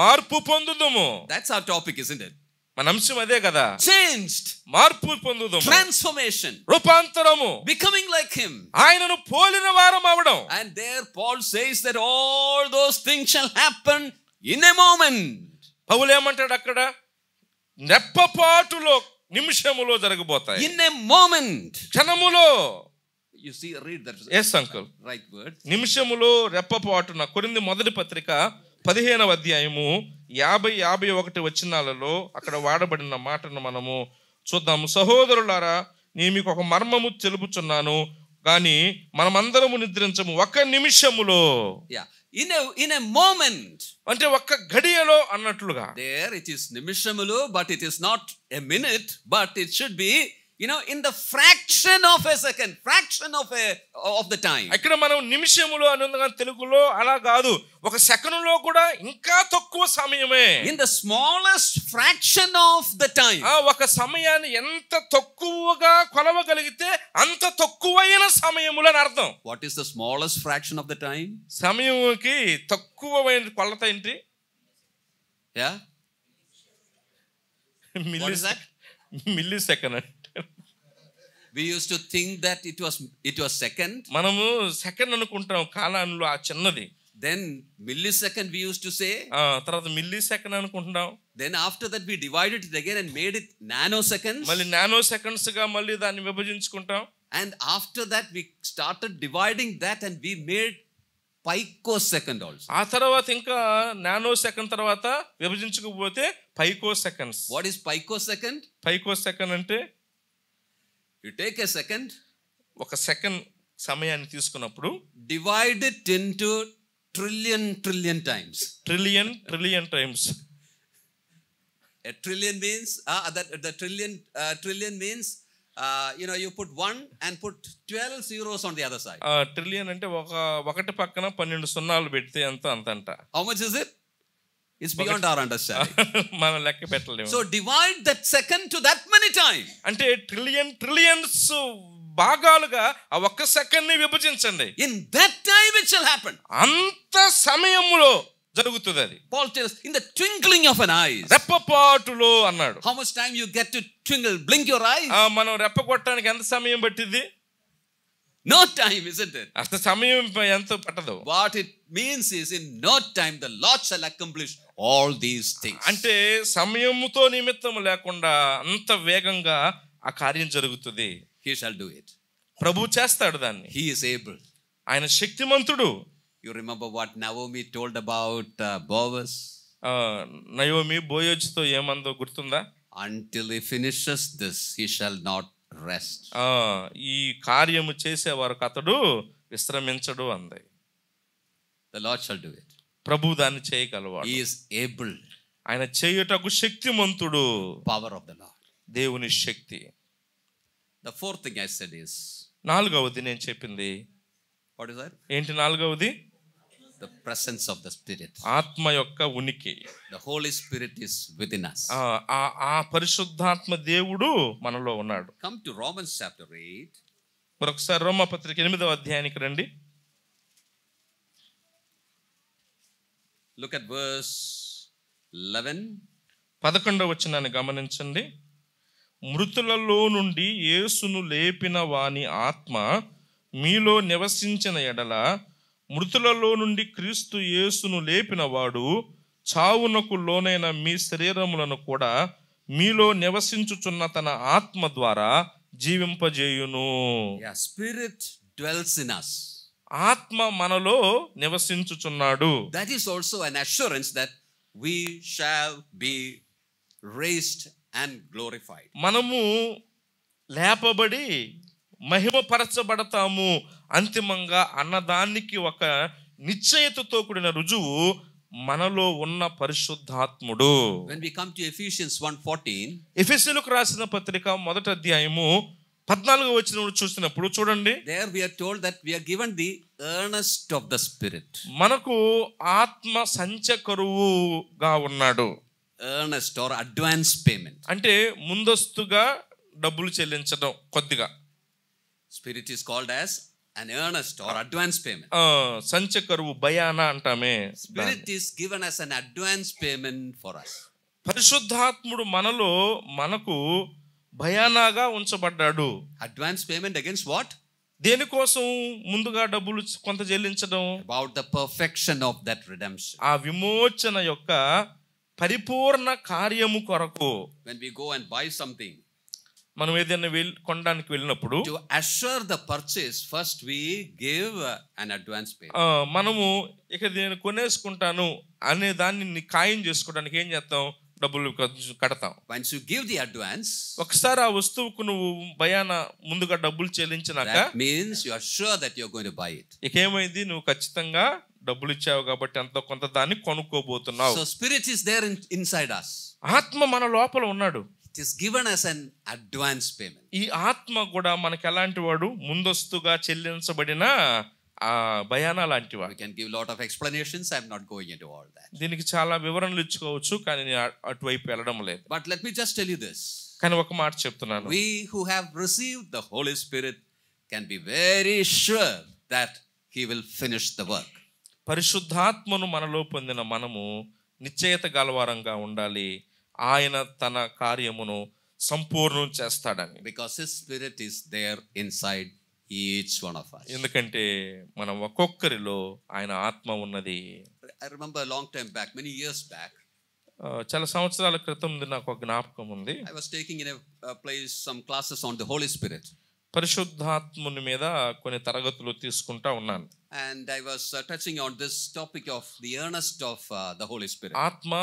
మార్పు పొందుదుము. That's our topic, isn't it? మన అంశం అదే కదా. Changed. మార్పు పొందుదుము. Transformation. రూపాంతరము. Becoming like him. ఆయనను పోలిన వారం అవడం. And there Paul says that all those things shall happen in a moment. పౌలు ఏమంటాడు అక్కడ? రెప్పపాటులో, నిమిషములో జరగబోతాయి. In a moment. క్షణములో. You see, read that. Yes, uncle. Right word. నిమిషములో రెప్పపాటున. కొరింథీ మొదటి పత్రిక 15వ అధ్యాయము 50, 51 వచనాలలో అక్కడ వాడబడిన మాటను మనము చూద్దాము. సహోదరులారా, నేను మీకు ఒక మర్మము తెలుపుచున్నాను, కానీ మనమందరము నిద్రించము, ఒక నిమిషములో. In a moment. అంటే ఒక్క గడియలో అన్నట్లుగా. There it is నిమిషములో, but it is not a minute, but it should be, in the fraction of a second, fraction of the time. ఇక్కడ మనం నిమిషములో అనుందగా తెలుగులో అలా కాదు, ఒక సెకనులో కూడా ఇంకా తక్కువ సమయమే. In the smallest fraction of the time. ఒక సమయాన్ని ఎంత తక్కువగా కొలవగలిగితే అంత తక్కువైన సమయములు అని అర్థం. What is the smallest fraction of the time? సమయంకి తక్కువైన కొలత ఏంటి? Yeah. What is that? Milli second. We used to think that it was second. మనము సెకండ్ అనుకుంటాం కాలంలో, ఆ చిన్నది. Then millisecond we used to say. తర్వాత మిల్లీ సెకండ్ అనుకుంటున్నాం. Then after that we divided it again and made it nanoseconds. మళ్ళీ nano seconds గా మళ్ళీ దాన్ని విభజించుకుంటాం. And after that we started dividing that and we made picosecond also. ఆ తర్వాత ఇంకా nanosecond తర్వాత విభజించకపోతే picoseconds. What is picosecond? Picosecond అంటే, you take a second, ఒక సెకండ్ సమయాన్ని తీసుకున్నప్పుడు divide it into trillion times. Trillion times. A trillion means the trillion means you put 1 and put 12 zeros on the other side. Trillion అంటే ఒకటి పక్కన 12 సున్నాలు పెడితే అంత. How much is it? It's beyond our understanding. మనం లెక్క పెట్టలేము. So divide that second to that many times. అంటే ట్రిలియన్స్ భాగాలుగా ఆ ఒక్క సెకండ్ ని విభజించండి. In that time it shall happen. అంత సమయములో జరుగుతుంది అది. Paul tells in the twinkling of an eye. రెప్పపాటులో అన్నాడు. How much time you get to twinkle, blink your eyes? మనం రెప్ప కొట్టడానికి ఎంత సమయం పట్టింది? No time, isn't it? అంత సమయం ఎంత పట్టదు. What it means is in no time the Lord shall accomplish all these things. అంటే సమయముతో నిమిత్తము లేకుండా అంత వేగంగా ఆ కార్యం జరుగుతుంది. He shall do it. ప్రభు చేస్తాడు దాన్ని. He is able. ఆయన శక్తిమంతుడు. You remember what Naomi told about Boaz? Naomi బోయజుతో ఏమందో గుర్తుందా? Until he finishes this, he shall not rest. ఈ కార్యము చేసే వరకు అతడు విశ్రమించడు అంది. The Lord shall do it. ప్రభు దాన్ని చేయగలవాడు. He is able. ఆయన చేయుటకు శక్తిమంతుడు. Power of the Lord. దేవుని శక్తి. The fourth thing I said is, నాలుగవది నేను చెప్పింది. What is that? ఏంటి నాలుగవది? The presence of the Spirit. ఆత్మ యొక్క ఉనికి. The Holy Spirit is within us. ఆ పరిశుద్ధాత్మ దేవుడు మనలో ఉన్నాడు. Come to Romans chapter 8. మరొకసారి రోమాపత్రిక 8వ అధ్యాయానికి రండి. Look at verse 11. 11వ వచనాన్ని గమనించండి. మృతులలో నుండి యేసును లేపిన వాని ఆత్మ మీలో నివసించిన ఎడల మృతులలో నుండి క్రీస్తు యేసును లేపిన వాడు చావునకు లోనైన మీ శరీరములను కూడా మీలో నివసించుచున్న తన ఆత్మ ద్వారా జీవింపజేయును. Spirit dwells in us. ఆత్మ మనలో నివసించుచున్నాడు. That is also an assurance that we shall be raised and glorified. మనము లేపబడి మహిమపరచబడతాము అంతిమంగా అన్నదానికి ఒక నిశ్చయతతో కూడిన రుజువు మనలో ఉన్న పరిశుద్ధాత్ముడు. When we come to Ephesians 1:14, ఎఫెసీయులకు రాసిన పత్రిక 1వ అధ్యాయము 14వ వచనం చూసినప్పుడు చూడండి, there we are told that we are given the earnest of the Spirit. మనకు ఆత్మ సంచకరువుగా ఉన్నాడు. Earnest or advance payment. అంటే ముందస్తుగా డబ్బులు చెల్లించడం కొద్దిగా. Spirit is called as an earnest or advance payment. సంచకరువు బయానా అంటామే. Spirit is given as an advance payment for us. పరిశుద్ధాత్ముడు మనకు భయానాగా ఉంచబడ్డాడు. Advance payment against what? దేనికోసం ముందుగా డబ్బులు కొంత చెల్లించడం? About the perfection of that redemption. ఆ విమోచన యొక్క పరిపూర్ణ కార్యము కొరకు. When we go and buy something, మనం ఏదైనా కొనడానికి వెళ్ళినప్పుడు to assure the purchase, first we give an advance payment. మనము ఇక నేను కొనేసుకుంటాను అనే దాన్ని ఖాయం చేసుకోవడానికి ఏం చేస్తాం? డబ్బులు కడతాం. Once you give the advance, ఒకసారి ఆ వస్తువుకు నువ్వు భయాన ముందుగా డబ్బులు చెల్లించినాక, that means you are sure that you are going to buy it. ఇక ఏమైంది? నువ్వు ఖచ్చితంగా డబ్బులు ఇచ్చావు కాబట్టి ఎంతో కొంత దాన్ని కొనుక్కోబోతున్నావు. So spirit is there inside us. ఆత్మ మన లోపల ఉన్నాడు. It is given as an advance payment. ఈ ఆత్మ కూడా మనకి ఎలాంటి వాడు? ముందస్తుగా చెల్లించబడిన ఆ భయానా లాంటి వాడు. We can give a lot of explanations. I am not going into all that. దీనికి చాలా వివరణలు ఇచ్చుకోవచ్చు, కానీ నేను అటువైపు వెళ్ళడం లేదు. But let me just tell you this. కానీ ఒక మాట చెప్తున్నాను. We who have received the Holy Spirit can be very sure that He will finish the work. పరిశుద్ధాత్మను మనలో పొందిన మనము నిశ్చయత గలవారంగా ఉండాలి. ఆయన తన కార్యమును సంపూర్ణం చేస్తాడని. Because His Spirit is there inside each one of us. ఎందుకంటే మనం ఒక్కొక్కరిలో ఆయన ఆత్మ ఉన్నది. I remember a long time back, many years back, చాలా సంవత్సరాల క్రితం నాకు ఒక జ్ఞాపకం ఉంది. I was taking in a place some classes on the Holy Spirit. పరిశుద్ధాత్ముని మీద కొన్ని తరగతులు తీసుకుంటా ఉన్నాను. And I was touching on this topic of the earnest of the Holy Spirit. ఆత్మ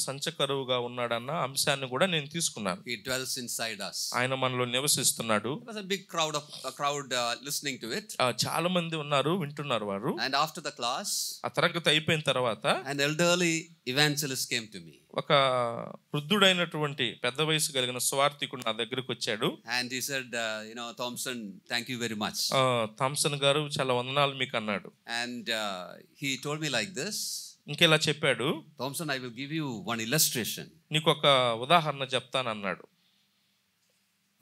సంచకరువుగా ఉన్నాడన్న అంశాన్ని కూడా నేను తీసుకున్నాను. He dwells inside us. ఆయన మనలో నివసిస్తున్నాడు. There was a big crowd listening to it. చాలా మంది ఉన్నారు, వింటున్నారు వారు. And after the class, ఆ తరగతి అయిపోయిన తర్వాత an elderly evangelist came to me. ఒక వృద్ధుడైనటువంటి పెద్ద వయసు కలిగిన స్వార్థికుడు నా దగ్గరికి వచ్చాడు. And he said, Thompson, thank you very much. Thomson గారు చాలా వందనాలు మీకు అన్నాడు. And he told me like this. ఇంకెలా చెప్పాడు, Thompson, I will give you one illustration. నీకు ఒక ఉదాహరణ చెప్తాను అన్నాడు.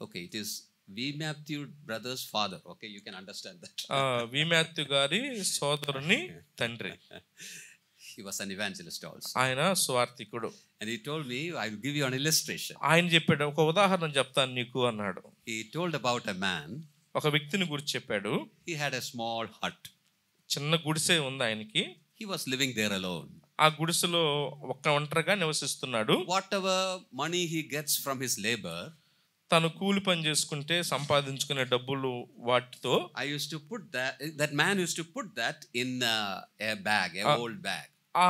Okay, it is V. Matthew brother's father. Okay, you can understand that. V Mathew గారి సోదరుని తండ్రి. He was an evangelist also. ఆయన స్వార్థికుడు. And he told me, I will give you an illustration. ఆయన చెప్పాడు, ఒక ఉదాహరణ చెప్తాను నీకు అన్నాడు. He told about a man. ఒక వ్యక్తిని గురించి చెప్పాడు. He had a small hut. చిన్న గుడిసె ఉంది ఆయనకి. He was living there alone. ఆ గుడిసెలో ఒంటరిగా నివసిస్తున్నాడు. Whatever money he gets from his labor, తను కూలి పని చేసుకుంటే సంపాదించుకునే డబ్బులు వాటితో I used to put that man used to put that in a bag, old bag. ఆ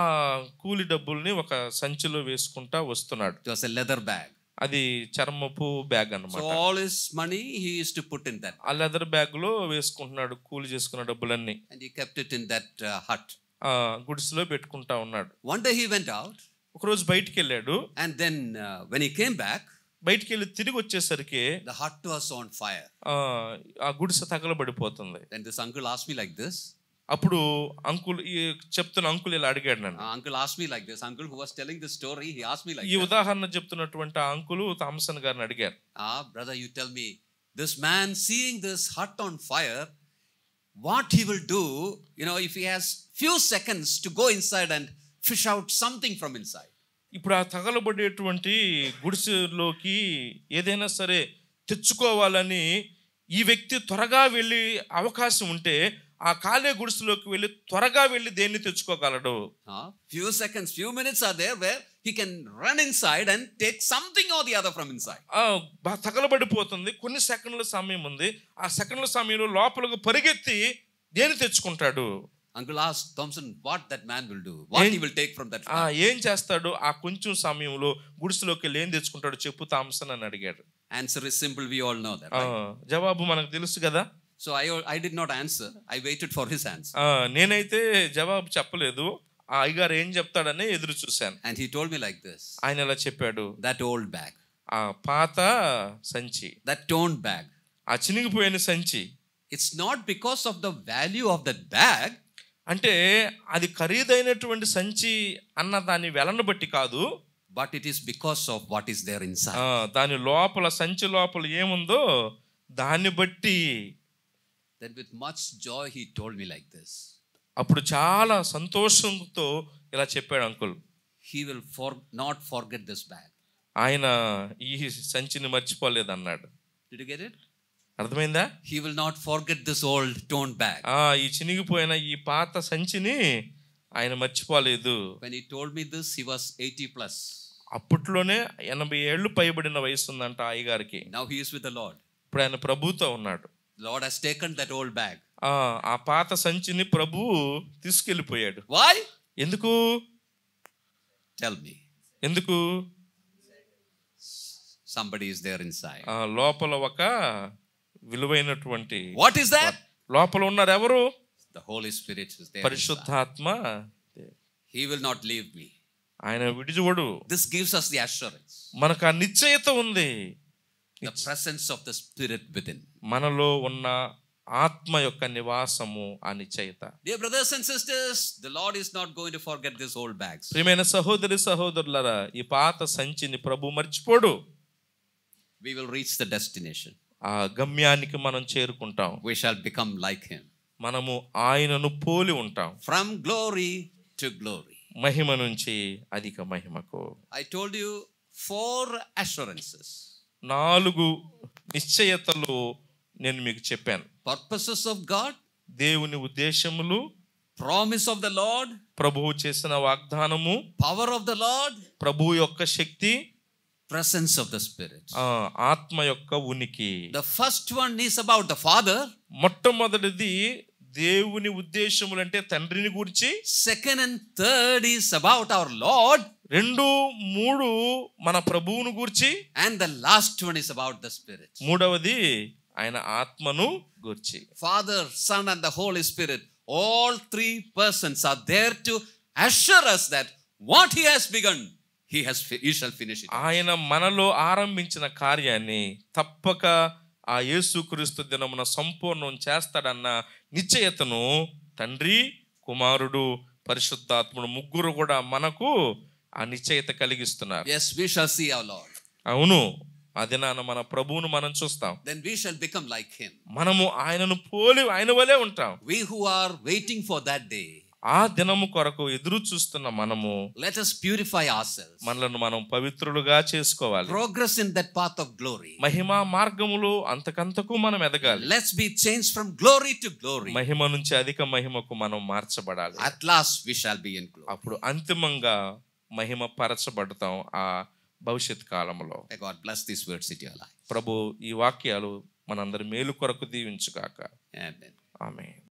కూలి డబ్బుల్ని ఒక సంచిలో వేసుకుంటా వస్తున్నాడు. It was a leather bag. అది చర్మపు బ్యాగ్ అన్నమాట. So all his money he used to put in that. ఆ లెదర్ బ్యాగ్ లో వేసుకుంటున్నాడు కూలి చేసుకున్న డబ్బులన్నీ. And he kept it in that hut. ఆ గుడిసెలో పెట్టుకుంటా ఉన్నాడు. One day he went out. ఒక రోజు బయటికి వెళ్ళాడు. And then when he came back, బయటికి వెళ్ళి తిరిగి వచ్చేసరికి the hut was on fire. ఆ గుడిసె తగలబడిపోతుంది. Then this uncle asked me like this. అప్పుడు అంకుల్ చెప్తున్న అంకుల్ ఇలా అడిగాడు నన్ను. Uncle asked me like this. Uncle who was telling the story, he asked me like ఈ ఉదాహరణ చెప్తున్నటువంటి ఆ అంకుల్ థామ్సన్ గారిని అడిగారు. Brother, you tell me, this man seeing this hut on fire, what he will do, if he has few seconds to go inside and fish out something from inside. ఇప్పుడు ఆ తగలబడేటువంటి గుడిసెలోకి ఏదైనా సరే తెచ్చుకోవాలని ఈ వ్యక్తి త్వరగా వెళ్ళి అవకాశం ఉంటే ఆ ఖాళీ గుడిసెలోకి వెళ్ళి త్వరగా వెళ్ళి దేన్ని తెచ్చుకోగలడు? Few seconds, few minutes are there where he can run inside and take something or the other from inside. తగలబడిపోతుంది, కొన్ని సెకండ్ల సమయం ఉంది, ఆ సెకండ్ల సమయంలో లోపలకు పరిగెత్తి దేన్ని తెచ్చుకుంటాడు? Uncle asked Thompson what that man will do, what he will take from that fire. ఏం చేస్తాడు ఆ కొంచెం సమయంలో గుడిసెలోకి వెళ్ళి ఏం తెచ్చుకుంటాడు చెప్పు థామ్సన్ అని అడిగాడు. Answer is simple, we all know that, right? జవాబు మనకు తెలుసు కదా. So I did not answer, I waited for his answer. నేనైతే జవాబు చెప్పలేదు, ఆ అయ్యగారు ఏం చెప్తాడని ఎదురు చూశాను. And he told me like this. ఆయన ఇలా చెప్పాడు, that old bag, ఆ పాత సంచి, that torn bag, ఆ చినిగిపోయిన సంచి, it's not because of the value of that bag, అంటే అది ఖరీదైనటువంటి సంచి అన్న దాని వెలను బట్టి కాదు, but it is because of what is there inside. దాని లోపల సంచి లోపల ఏముందో దాన్ని బట్టి. Then with much joy he told me like this. అప్పుడు చాలా సంతోషంతో ఇలా చెప్పాడు uncle, he will not forget this bag. ఆయన ఈ సంచిని మర్చిపోలేదు అన్నాడు. Did you get it? అర్థమైందా? he will not forget this old torn bag. ఈ చినిగిపోయిన ఈ పాత సంచిని ఆయన మర్చిపోలేదు. When he told me this, he was 80 plus. అప్పట్లోనే 80 ఏళ్ళు పైబడిన వయసు ఉందంట అయ్యగారికి. Now he is with the Lord. ఇప్పుడు ఆయన ప్రభుతో ఉన్నాడు. The Lord has taken that old bag. ఆ పాత సంచిని ప్రభు తీసుకెళ్ళిపోయాడు. Why? ఎందుకు? Tell me. ఎందుకు? Somebody is there inside. లోపల ఒక విలువైనటువంటి, what is that? లోపల ఉన్నారు ఎవరు? The Holy Spirit is there. పరిశుద్ధాత్మ. he will not leave me. ఆయన విడిచిపోడు. This gives us the assurance. మనకు ఆ నిశ్చయత ఉంది. The presence of the Spirit within. మనలో ఉన్న ఆత్మ యొక్క నివాసము ఆ నిశ్చయత. Dear brothers and sisters, the Lord is not going to forget these old bags. ప్రియమైన సహోదరి సహోదరులారా, ఈ పాత సంచిని ప్రభు మర్చిపోడు. We will reach the destination. ఆ గమ్యానికి మనం చేరుకుంటాం. We shall become like him. మనము ఆయనను పోలి ఉంటాం. From glory to glory. మహిమ నుంచి అధిక మహిమకు. I told you 4 assurances. 4 నిశ్చయతలు నేను మీకు చెప్పాను. Purposes of God, దేవుని ఉద్దేశములు, promise of the Lord, ప్రభువు చేసిన వాగ్దానము, power of the Lord, ప్రభువు యొక్క శక్తి, presence of the Spirit. ఆత్మ యొక్క ఉనికి. The first one is about the Father. మొట్టమొదటిది దేవుని ఉద్దేశములు అంటే తండ్రిని గురించి. Second and third is about our Lord. 2, 3 మన ప్రభువును గురించి. And the last one is about the Spirit. మూడవది ఆయన ఆత్మను గురించి. Father, Son and the Holy Spirit, all 3 persons are there to assure us that what he has begun, he shall finish it. ఆయన మనలో ఆరంభించిన కార్యాన్ని తప్పక ఆ యేసుక్రీస్తు దినమున సంపూర్ణం చేస్తాడన్న నిశ్చయతను తండ్రి, కుమారుడు, పరిశుద్ధాత్ముడు ముగ్గురు కూడా మనకు ఆ నిశ్చయత కలిగిస్తున్నారు. Yes, we shall see our Lord. అవును, ఆ దినాన మన ప్రభువును మనం చూస్తాం. Then we shall become like him. మనము ఆయనను పోలి ఆయన వలే ఉంటాం. We who are waiting for that day, ఆ దినము కొరకు ఎదురు చూస్తున్న మనము, let us purify ourselves. మనలను మనం పవిత్రులుగా చేసుకోవాలి. Progress in that path of glory. మహిమా మార్గములో అంతకంతకు మనం ఎదగాలి. Let's be changed from glory to glory. మహిమ నుంచి అధిక మహిమకు మనం మార్చబడాలి. At last we shall be in glory. అప్పుడు అంతిమంగా మహిమ పరచబడతాం ఆ భవిష్యత్ కాలంలో. May God bless these words in your life. ప్రభు ఈ వాక్యాలు మనందరి మేలు కొరకు దీవించుగాక. Amen. ఆమేన్.